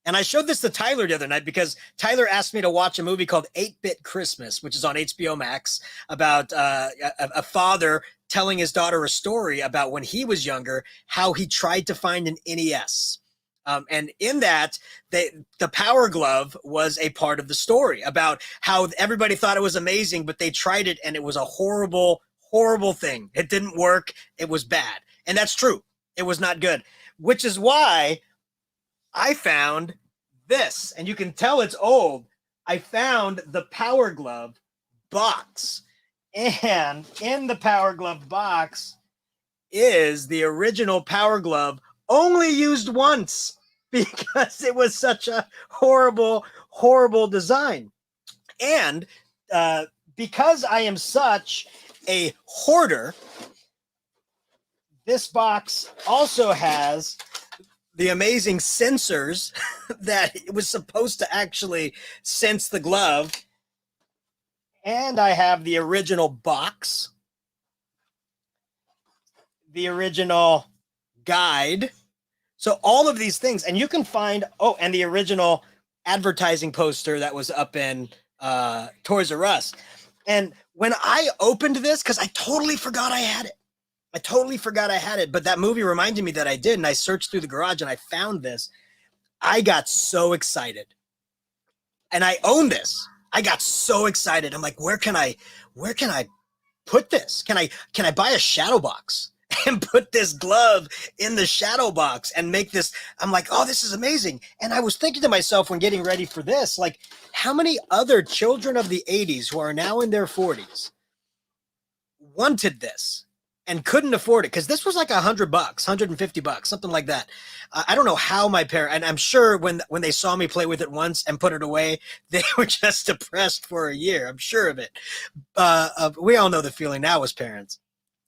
And I showed this to Tyler the other night because Tyler asked me to watch a movie called 8-Bit Christmas, which is on HBO Max, about a father telling his daughter a story about when he was younger, how he tried to find an NES. And in that, the Power Glove was a part of the story about how everybody thought it was amazing, but they tried it and it was a horrible, horrible thing. It didn't work. It was bad. And that's true. It was not good, which is why I found this, and you can tell it's old. I found the Power Glove box, and in the Power Glove box is the original Power Glove, only used once because it was such a horrible, horrible design. And because I am such a hoarder, this box also has the amazing sensors that it was supposed to actually sense the glove. And I have the original box, the original guide. So all of these things, and you can find, and the original advertising poster that was up in Toys R Us. And when I opened this, because I totally forgot I had it. But that movie reminded me that I did, and I searched through the garage and I found this. I got so excited. And I own this. I got so excited. I'm like, where can I put this? Can I buy a shadow box and put this glove in the shadow box and make this? I'm like, oh, this is amazing. And I was thinking to myself when getting ready for this, like, how many other children of the 80s who are now in their 40s wanted this and couldn't afford it? Because this was like $100, $150, something like that. I don't know how my parents, and I'm sure when they saw me play with it once and put it away, they were just depressed for a year. I'm sure of it. We all know the feeling now as parents.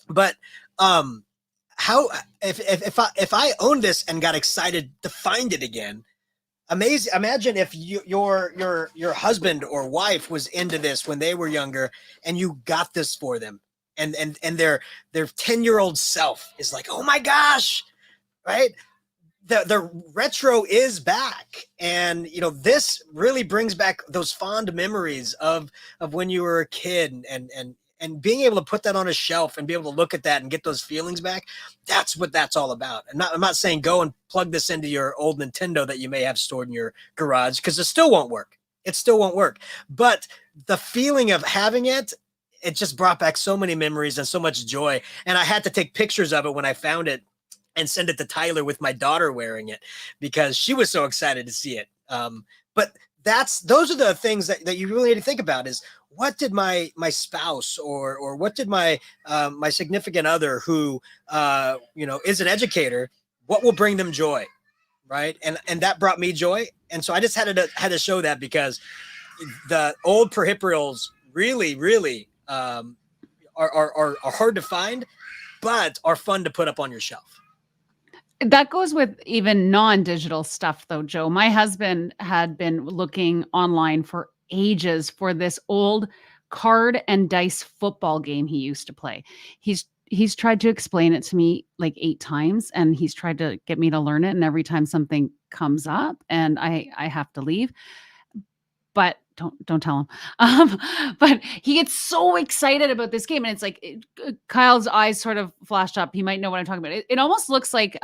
But how if I owned this and got excited to find it again, amazing. Imagine if your husband or wife was into this when they were younger and you got this for them. And their 10-year-old self is like, oh my gosh, right? The retro is back. And, this really brings back those fond memories of when you were a kid and being able to put that on a shelf and be able to look at that and get those feelings back. That's what that's all about. I'm not saying go and plug this into your old Nintendo that you may have stored in your garage, because it still won't work. But the feeling of having it just brought back so many memories and so much joy. And I had to take pictures of it when I found it and send it to Tyler with my daughter wearing it because she was so excited to see it. But those are the things that you really need to think about is, what did my spouse or what did my significant other who is an educator, what will bring them joy, right? And that brought me joy. And so I just had to show that, because the old peripherals really, really are hard to find, but are fun to put up on your shelf. That goes with even non-digital stuff, though, Joe. My husband had been looking online for ages for this old card and dice football game he used to play. He's tried to explain it to me like 8 times, and he's tried to get me to learn it, and every time something comes up and I have to leave. But don't tell him. But he gets so excited about this game, and it's like Kyle's eyes sort of flashed up. He might know what I'm talking about. It almost looks like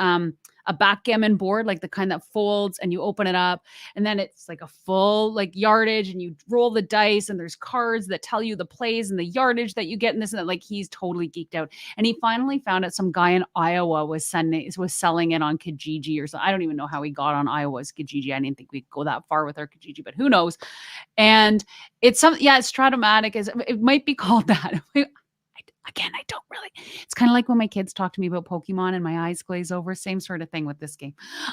a backgammon board, like the kind that folds and you open it up, and then it's like a full like yardage, and you roll the dice, and there's cards that tell you the plays and the yardage that you get in this and that. Like, he's totally geeked out, and he finally found out some guy in Iowa was selling it on Kijiji or something. I don't even know how he got on Iowa's Kijiji. I didn't think we'd go that far with our Kijiji, but who knows? And it's it's Stratomatic. It might be called that. Again, I don't really. It's kind of like when my kids talk to me about Pokemon and my eyes glaze over. Same sort of thing with this game.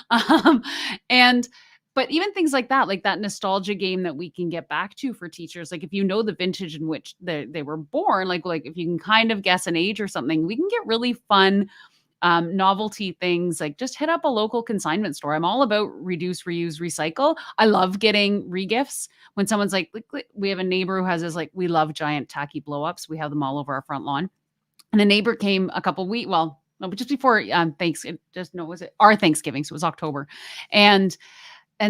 But even things like that nostalgia game that we can get back to for teachers, like if you know the vintage in which they were born, like if you can kind of guess an age or something, we can get really fun novelty things. Like, just hit up a local consignment store. I'm all about reduce, reuse, recycle. I love getting regifts. When someone's like, we have a neighbor who has this, like, we love giant tacky blow-ups. We have them all over our front lawn. And a neighbor came a couple weeks, but just before Thanksgiving, was it our Thanksgiving? So it was October. And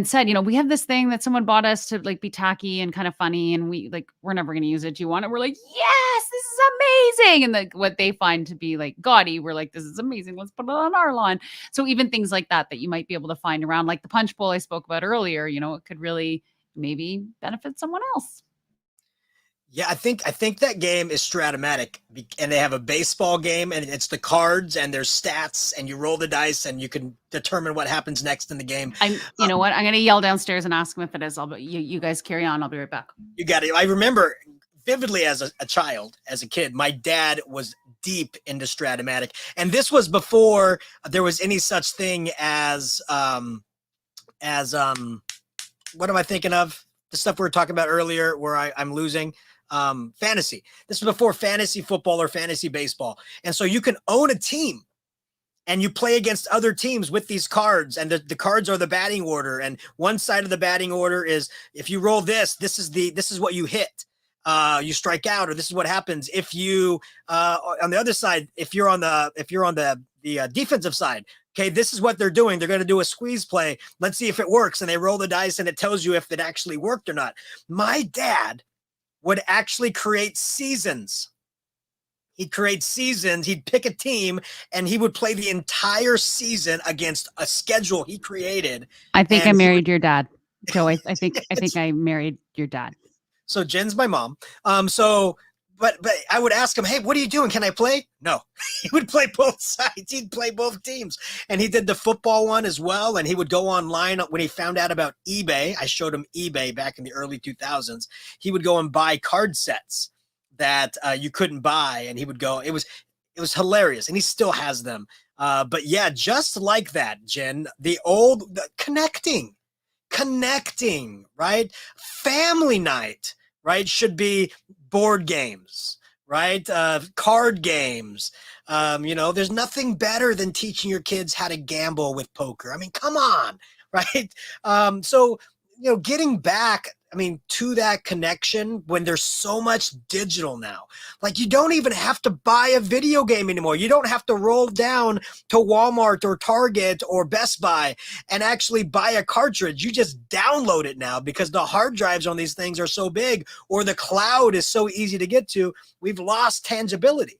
said, we have this thing that someone bought us to like be tacky and kind of funny, and we're never going to use it. Do you want it? We're like, yes, this is amazing. And what they find to be like gaudy, we're like, this is amazing. Let's put it on our lawn. So even things like that you might be able to find around, like the punch bowl I spoke about earlier, it could really maybe benefit someone else. Yeah, I think that game is Stratomatic, and they have a baseball game, and it's the cards and there's stats, and you roll the dice and you can determine what happens next in the game. You know what? I'm going to yell downstairs and ask them if it is. You guys carry on. I'll be right back. You got it. I remember vividly as a child, as a kid, my dad was deep into Stratomatic, and this was before there was any such thing as what am I thinking of? The stuff we were talking about earlier, where I'm losing. Fantasy. This was before fantasy football or fantasy baseball. And so you can own a team and you play against other teams with these cards, and the cards are the batting order. And one side of the batting order is, if you roll this is what you hit. You strike out, or this is what happens if you, on the other side, if you're on the defensive side, okay, this is what they're doing. They're going to do a squeeze play. Let's see if it works. And they roll the dice and it tells you if it actually worked or not. My dad would actually create seasons. He'd create seasons. He'd pick a team and he would play the entire season against a schedule he created. I think I married your dad, Joe. I think I married your dad. So Jen's my mom. But I would ask him, hey, what are you doing? Can I play? No, he would play both sides. He'd play both teams. And he did the football one as well. And he would go online when he found out about eBay. I showed him eBay back in the early 2000s. He would go and buy card sets that you couldn't buy. And he would go, it was hilarious. And he still has them. But yeah, just like that, Jen, the connecting, right? Family night, right? Should be board games, right? Card games. There's nothing better than teaching your kids how to gamble with poker. I mean, come on, right? So getting back, to that connection when there's so much digital now. Like, you don't even have to buy a video game anymore. You don't have to roll down to Walmart or Target or Best Buy and actually buy a cartridge. You just download it now because the hard drives on these things are so big, or the cloud is so easy to get to. We've lost tangibility.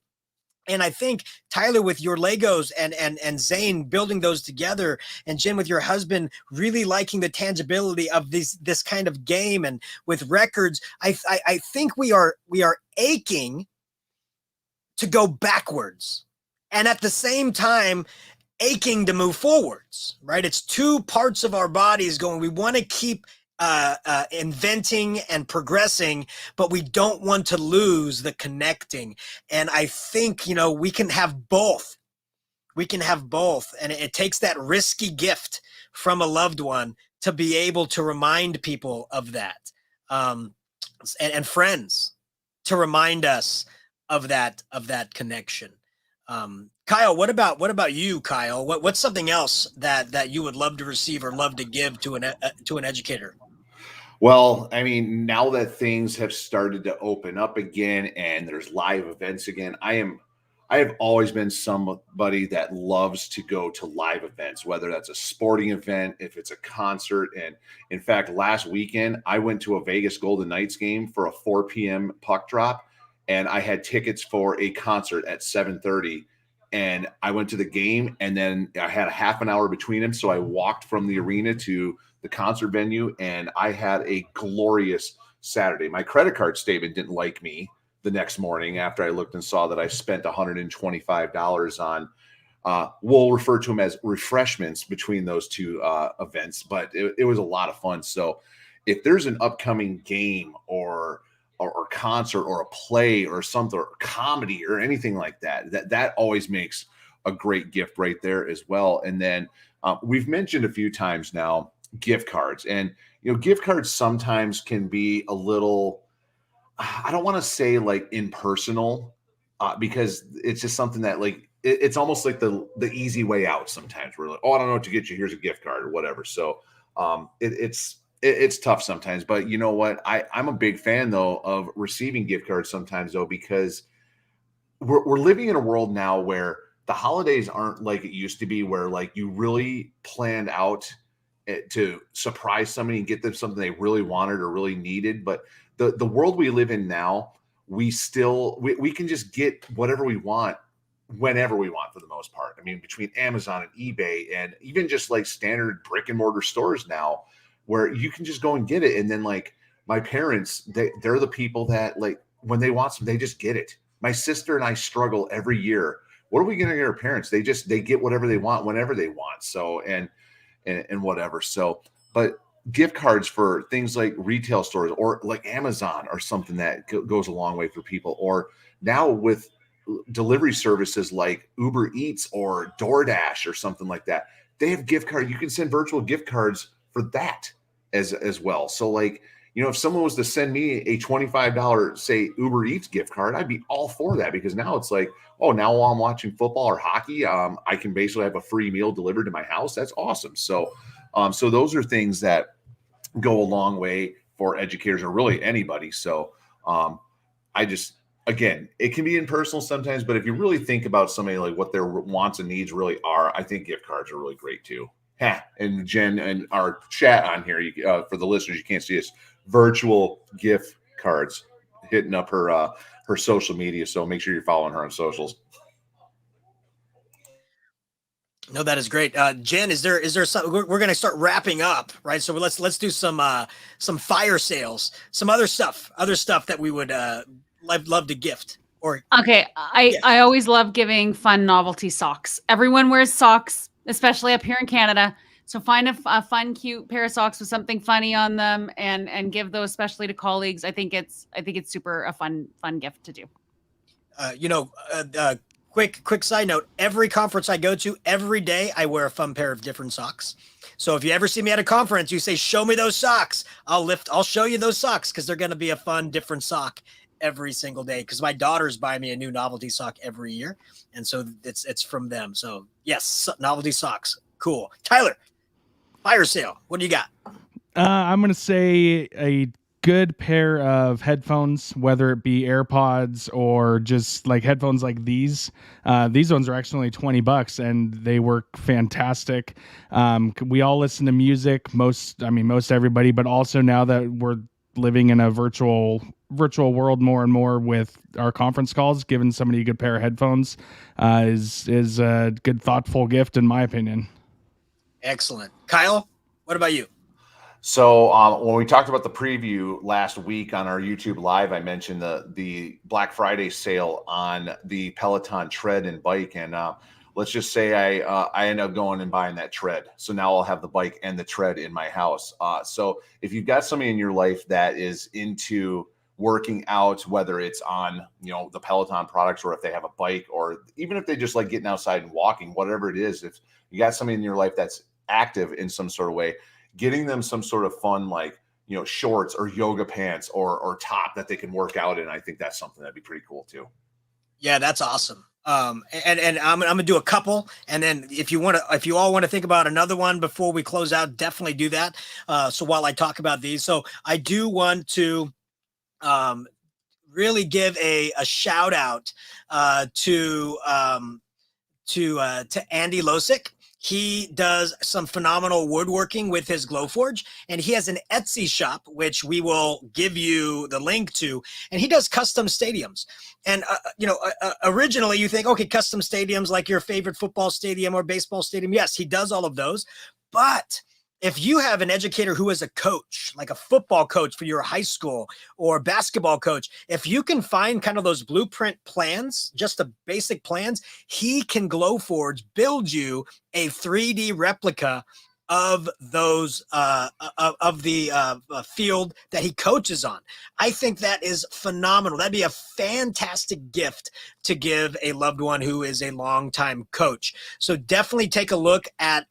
And I think, Tyler, with your Legos and Zane building those together, and Jen with your husband really liking the tangibility of this kind of game, and with records, I think we are aching to go backwards, and at the same time aching to move forwards, right? It's two parts of our bodies going, we want to keep inventing and progressing, but we don't want to lose the connecting. And I think, we can have both. And it takes that risky gift from a loved one to be able to remind people of that. And friends to remind us of that connection. Kyle, what about you, Kyle? What's something else that you would love to receive or love to give to an educator? Well, now that things have started to open up again and there's live events again, I I have always been somebody that loves to go to live events, whether that's a sporting event, if it's a concert. And in fact, last weekend, I went to a Vegas Golden Knights game for a 4 p.m. puck drop, and I had tickets for a concert at 7:30. And I went to the game, and then I had a half an hour between them. So I walked from the arena to the concert venue, and I had a glorious Saturday. My credit card statement didn't like me the next morning after I looked and saw that I spent $125 on, we'll refer to them as refreshments between those two events, but it was a lot of fun. So if there's an upcoming game or concert or a play or something, or comedy or anything like that always makes a great gift right there as well. And then we've mentioned a few times now gift cards, and gift cards sometimes can be a little, I don't want to say like impersonal, because it's just something that like it's almost like the easy way out. Sometimes we're like, oh, I don't know what to get you. Here's a gift card or whatever. So it's tough sometimes. But you know what? I'm a big fan though of receiving gift cards sometimes though, because we're living in a world now where the holidays aren't like it used to be, where like you really planned out to surprise somebody and get them something they really wanted or really needed. But the world we live in now, we can just get whatever we want whenever we want for the most part. I mean, between Amazon and eBay and even just like standard brick and mortar stores now, where you can just go and get it. And then like my parents, they're the people that like when they want something, they just get it. My sister and I struggle every year. What are we going to get our parents? They get whatever they want whenever they want. So, and whatever. So, but gift cards for things like retail stores or like Amazon or something that goes a long way for people. Or now with delivery services like Uber Eats or DoorDash or something like that, they have gift cards. You can send virtual gift cards for that as well. So like, if someone was to send me a $25, say Uber Eats gift card, I'd be all for that, because now it's like, oh, now while I'm watching football or hockey, I can basically have a free meal delivered to my house. That's awesome. So, so those are things that go a long way for educators or really anybody. So, again, it can be impersonal sometimes, but if you really think about somebody, like what their wants and needs really are, I think gift cards are really great too. And Jen and our chat on here, for the listeners, you can't see us, virtual gift cards hitting up her social media. So make sure you're following her on socials. No, that is great. Jen, is there something we're going to start wrapping up, right? So let's do some fire sales, some other stuff that we would love to gift. Or okay, I always love giving fun novelty socks. Everyone wears socks, especially up here in Canada. So find a fun, cute pair of socks with something funny on them, and give those especially to colleagues. I think it's super a fun gift to do. Quick side note, every conference I go to, every day I wear a fun pair of different socks. So if you ever see me at a conference, you say, show me those socks. I'll show you those socks, because they're going to be a fun, different sock every single day, because my daughters buy me a new novelty sock every year. And so it's from them. So yes, novelty socks. Cool. Tyler, fire sale. What do you got? I'm going to say a good pair of headphones, whether it be AirPods or just like headphones like these. These ones are actually only $20 and they work fantastic. We all listen to music, most everybody, but also now that we're living in a virtual world more and more with our conference calls, giving somebody a good pair of headphones is a good, thoughtful gift, in my opinion. Excellent. Kyle, what about you? So when we talked about the preview last week on our YouTube Live, I mentioned the Black Friday sale on the Peloton tread and bike. And let's just say I end up going and buying that tread. So now I'll have the bike and the tread in my house. So if you've got somebody in your life that is into working out, whether it's on, the Peloton products, or if they have a bike, or even if they just like getting outside and walking, whatever it is, if you got somebody in your life that's active in some sort of way, getting them some sort of fun, like, shorts or yoga pants or top that they can work out in, I think that's something that'd be pretty cool too. Yeah, that's awesome. And I'm gonna do a couple, and then if you all want to think about another one before we close out, definitely do that. So while I talk about these, so I do want to really give a shout out to Andy Losick. He does some phenomenal woodworking with his Glowforge, and he has an Etsy shop, which we will give you the link to, and he does custom stadiums. And, originally you think, okay, custom stadiums like your favorite football stadium or baseball stadium. Yes, he does all of those. But if you have an educator who is a coach, like a football coach for your high school or basketball coach, if you can find kind of those blueprint plans, just the basic plans, he can Glowforge build you a 3D replica of those of the field that he coaches on. I think that is phenomenal. That'd be a fantastic gift to give a loved one who is a longtime coach. So definitely take a look at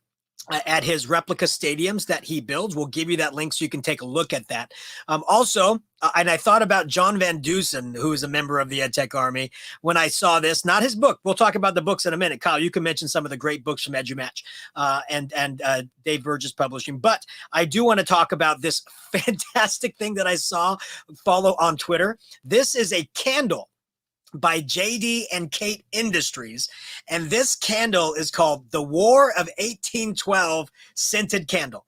his replica stadiums that he builds. We'll give you that link so you can take a look at that. Also, and I thought about John Van Dusen, who is a member of the EdTech Army, when I saw this, not his book. We'll talk about the books in a minute. Kyle, you can mention some of the great books from EduMatch and Dave Burgess Publishing. But I do want to talk about this fantastic thing that I saw follow on Twitter. This is a candle by JD and Kate Industries. And this candle is called the War of 1812 Scented Candle.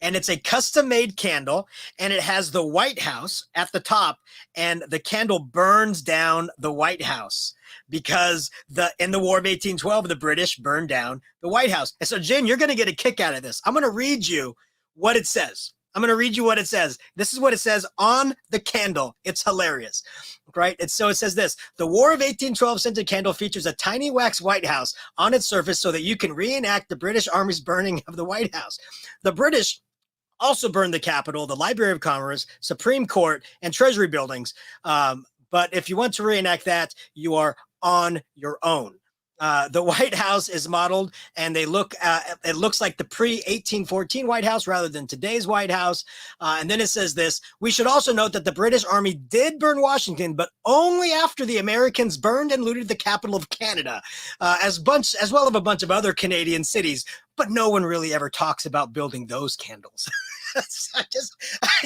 And it's a custom-made candle, and it has the White House at the top, and the candle burns down the White House because in the War of 1812, the British burned down the White House. And so, Jen, you're going to get a kick out of this. I'm going to read you what it says. This is what it says on the candle. It's hilarious, right? So it says this: the War of 1812 scented candle features a tiny wax White House on its surface so that you can reenact the British Army's burning of the White House. The British also burned the Capitol, the Library of Commerce, Supreme Court, and Treasury buildings. But if you want to reenact that, you are on your own. The White House is modeled, and it looks like the pre-1814 White House rather than today's White House. And then it says this: we should also note that the British Army did burn Washington, but only after the Americans burned and looted the capital of Canada, as well as a bunch of other Canadian cities. But no one really ever talks about building those candles. I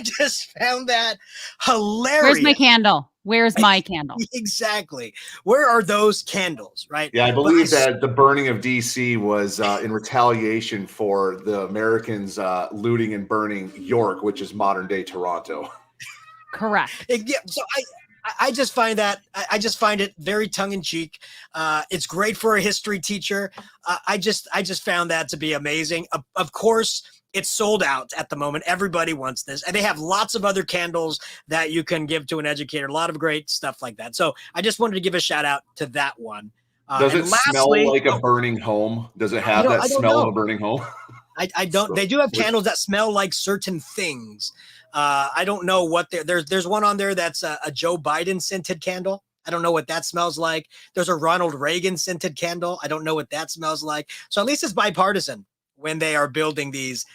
just found that hilarious. Where's my candle? Where's my candle? Exactly. Where are those candles, right? Yeah, I believe that the burning of D.C. was in retaliation for the Americans looting and burning York, which is modern-day Toronto. Correct. Yeah, so I just find it very tongue-in-cheek. It's great for a history teacher. I just found that to be amazing. Of course, it's sold out at the moment. Everybody wants this. And they have lots of other candles that you can give to an educator. A lot of great stuff like that. So I just wanted to give a shout out to that one. Does it smell like a burning home? Does it have that smell of a burning home? I don't. They do have candles that smell like certain things. I don't know what there's one on there that's a Joe Biden scented candle. I don't know what that smells like. There's a Ronald Reagan scented candle. I don't know what that smells like. So at least it's bipartisan when they are building these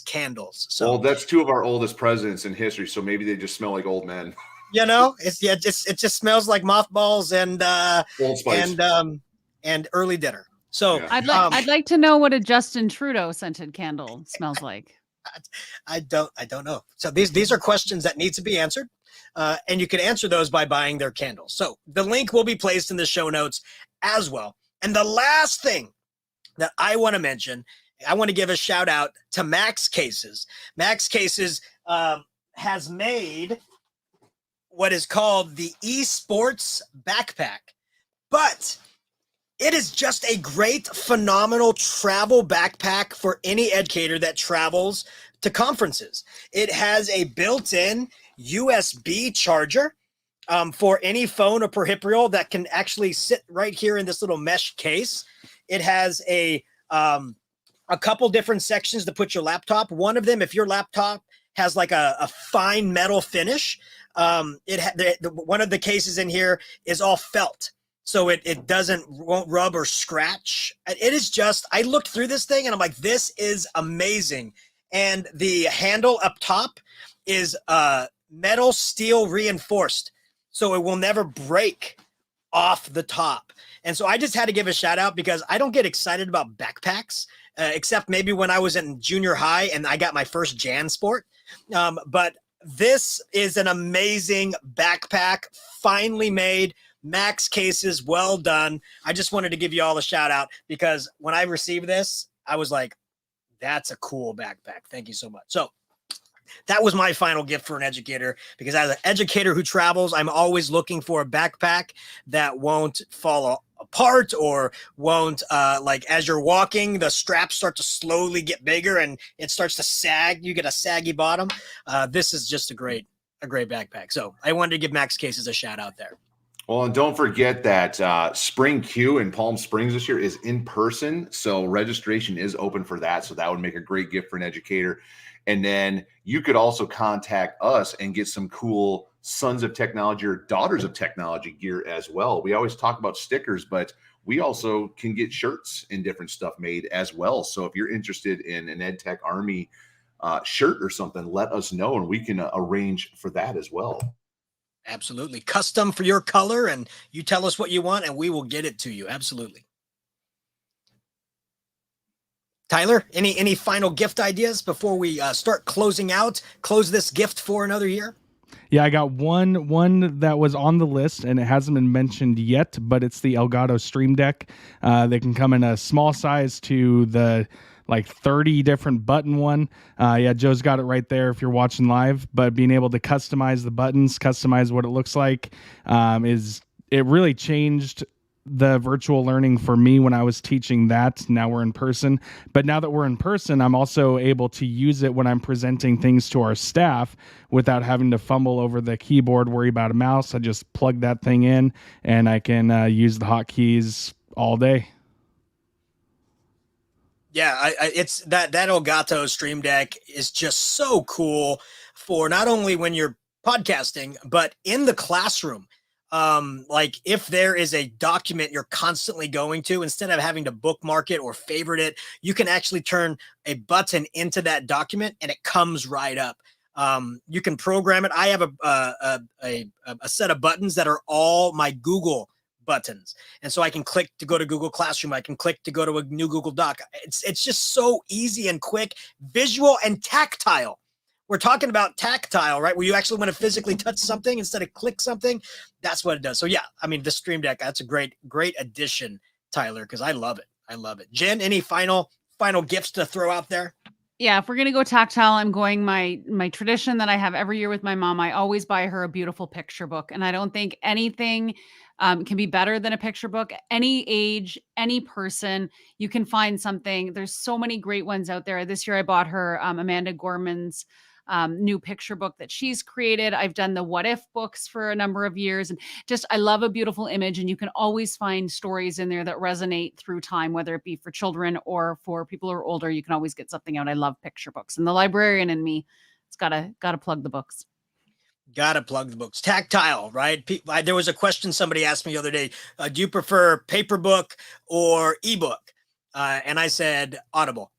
candles. So well, that's two of our oldest presidents in history, so maybe they just smell like old men. It just smells like mothballs and Old Spice and early dinner. So yeah. I'd like to know what a Justin Trudeau scented candle smells like. I don't know. So these are questions that need to be answered. And you can answer those by buying their candles. So the link will be placed in the show notes as well. And the last thing that I want to mention, I want to give a shout out to Max Cases. Max Cases has made what is called the eSports backpack, but it is just a great, phenomenal travel backpack for any educator that travels to conferences. It has a built-in USB charger for any phone or peripheral that can actually sit right here in this little mesh case. It has a couple different sections to put your laptop. One of them, if your laptop has like a fine metal finish, one of the cases in here is all felt. So it won't rub or scratch. It is just, I looked through this thing and I'm like, this is amazing. And the handle up top is metal steel reinforced, so it will never break off the top. And so I just had to give a shout out because I don't get excited about backpacks, except maybe when I was in junior high and I got my first JanSport. But This is an amazing backpack, finally made. Max Cases, well done. I just wanted to give you all a shout out because when I received this, I was like, that's a cool backpack. Thank you so much. So that was my final gift for an educator, because as an educator who travels, I'm always looking for a backpack that won't fall apart or won't like as you're walking, the straps start to slowly get bigger and it starts to sag. You get a saggy bottom. This is just a great backpack. So I wanted to give Max Cases a shout out there. Well, and don't forget that Spring Q in Palm Springs this year is in person. So registration is open for that. So that would make a great gift for an educator. And then you could also contact us and get some cool Sons of Technology or Daughters of Technology gear as well. We always talk about stickers, but we also can get shirts and different stuff made as well. So if you're interested in an EdTech Army shirt or something, let us know and we can arrange for that as well. Absolutely. Custom for your color, and you tell us what you want and we will get it to you. Absolutely. Tyler, any final gift ideas before we start close this gift for another year? Yeah, I got one that was on the list and it hasn't been mentioned yet, but it's the Elgato Stream Deck. They can come in a small size to the like 30 different button one. Yeah, Joe's got it right there if you're watching live, but being able to customize the buttons, customize what it looks like, it really changed the virtual learning for me when I was teaching that. Now we're in person, but now that we're in person, I'm also able to use it when I'm presenting things to our staff without having to fumble over the keyboard, worry about a mouse. I just plug that thing in and I can use the hotkeys all day. Yeah, it's that Elgato Stream Deck is just so cool for not only when you're podcasting, but in the classroom. Like if there is a document you're constantly going to, instead of having to bookmark it or favorite it, you can actually turn a button into that document and it comes right up. You can program it. I have a set of buttons that are all my Google buttons. And so I can click to go to Google Classroom. I can click to go to a new Google Doc. It's just so easy and quick, visual and tactile. We're talking about tactile, right? Where you actually want to physically touch something instead of click something. That's what it does. So yeah, I mean, the Stream Deck, that's a great addition, Tyler, because I love it. I love it. Jen, any final gifts to throw out there? Yeah, if we're gonna go tactile, I'm going my tradition that I have every year with my mom. I always buy her a beautiful picture book, and I don't think anything can be better than a picture book. Any age, any person, you can find something. There's so many great ones out there. This year, I bought her Amanda Gorman's new picture book that she's created. I've done the What If books for a number of years, and just I love a beautiful image, and you can always find stories in there that resonate through time, whether it be for children or for people who are older. You can always get something out. I love picture books, and the librarian in me, it's gotta plug the books. Gotta plug the books. Tactile, right? There was a question somebody asked me the other day. Do you prefer paper book or ebook? And I said Audible.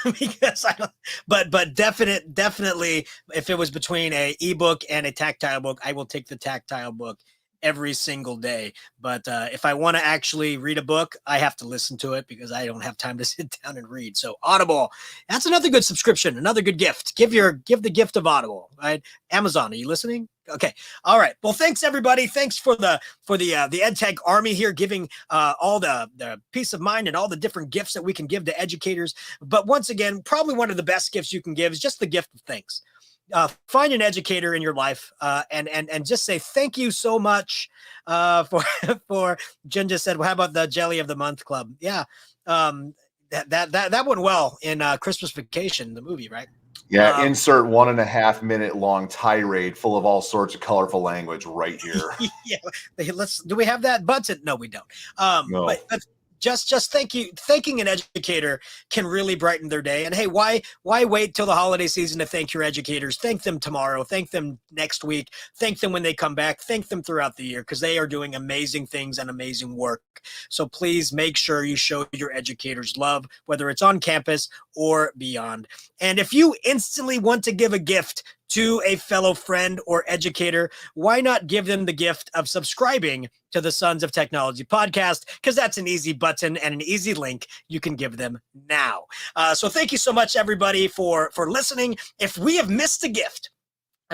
Because I don't, but definitely if it was between a ebook and a tactile book, I will take the tactile book every single day. But if I want to actually read a book, I have to listen to it because I don't have time to sit down and read. So Audible, that's another good subscription, another good gift. Give the gift of Audible, right? Amazon, are you listening? Okay. All right. Well, thanks everybody. Thanks for the EdTech Army here, giving all the peace of mind and all the different gifts that we can give to educators. But once again, probably one of the best gifts you can give is just the gift of thanks. Find an educator in your life and just say thank you so much for Jen just said, well, how about the Jelly of the Month Club? Yeah. That went well in Christmas Vacation, the movie, right? Yeah, insert 1.5 minute long tirade full of all sorts of colorful language right here. Yeah, do we have that? No, we don't. No. But just thanking an educator can really brighten their day. And hey, why wait till the holiday season to thank your educators? Thank them tomorrow. Thank them next week. Thank them when they come back. Thank them throughout the year because they are doing amazing things and amazing work. So please make sure you show your educators love, whether it's on campus or beyond. And if you instantly want to give a gift to a fellow friend or educator, why not give them the gift of subscribing to the Sons of Technology podcast? Because that's an easy button and an easy link you can give them now. So thank you so much, everybody, for listening. If we have missed a gift,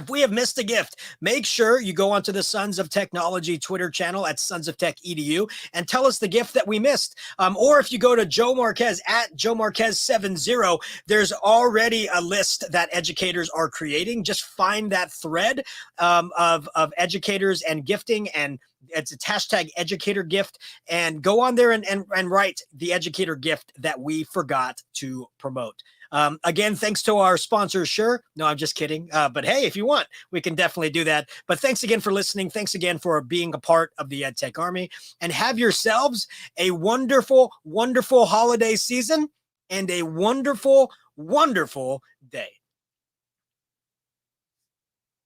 If we have missed a gift, make sure you go onto the Sons of Technology Twitter channel at Sons of Tech EDU and tell us the gift that we missed. Or if you go to Joe Marquez at Joe Marquez 70, there's already a list that educators are creating. Just find that thread of educators and gifting, and it's a hashtag educator gift, and go on there and write the educator gift that we forgot to promote. Again, thanks to our sponsor, Sure. No, I'm just kidding. But hey, if you want, we can definitely do that. But thanks again for listening. Thanks again for being a part of the EdTech Army, and have yourselves a wonderful, wonderful holiday season and a wonderful, wonderful day.